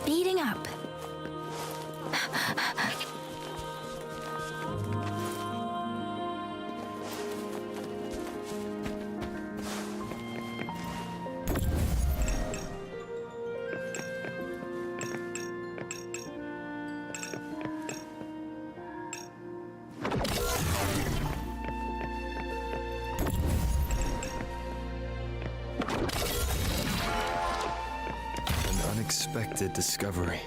Speeding up. An unexpected discovery.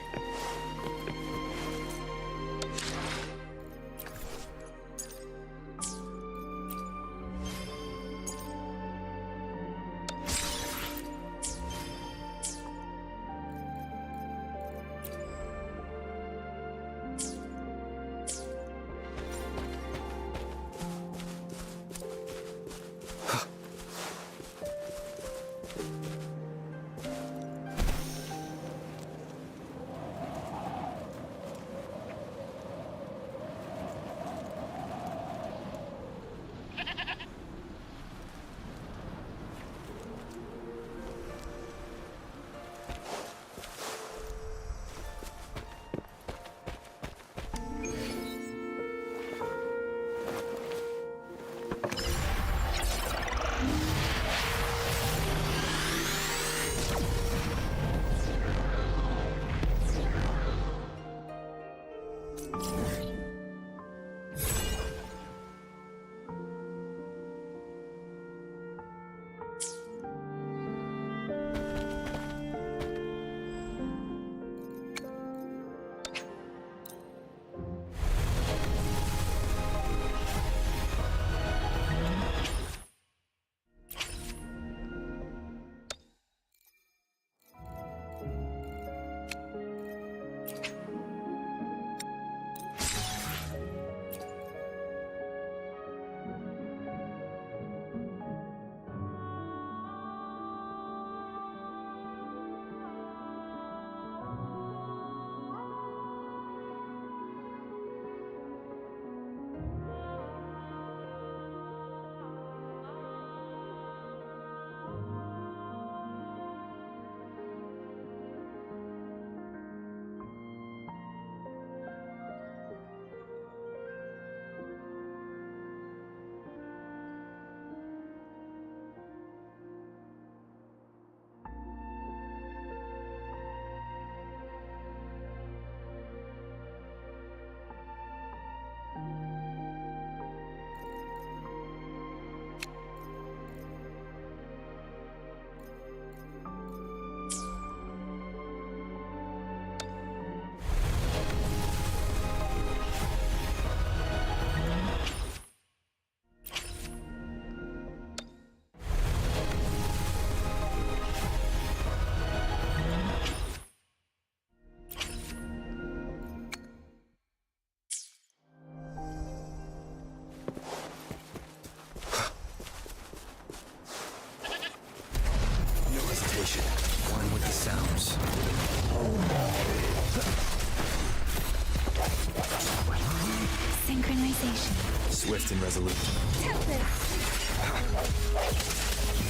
Swift and resolute.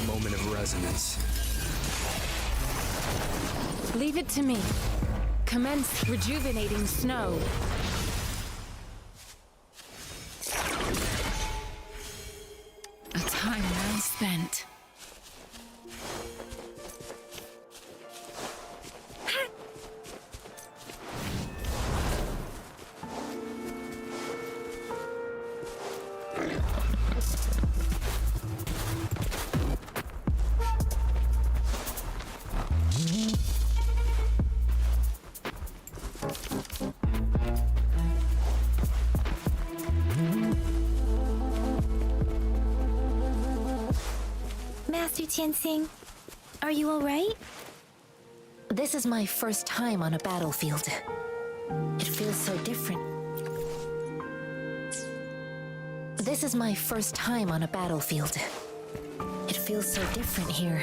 Moment of resonance. Leave it to me. Commence rejuvenating snow. A time well spent. Master Tianxing, are you all right? This is my first time on a battlefield. It feels so different. This is my first time on a battlefield. It feels so different here.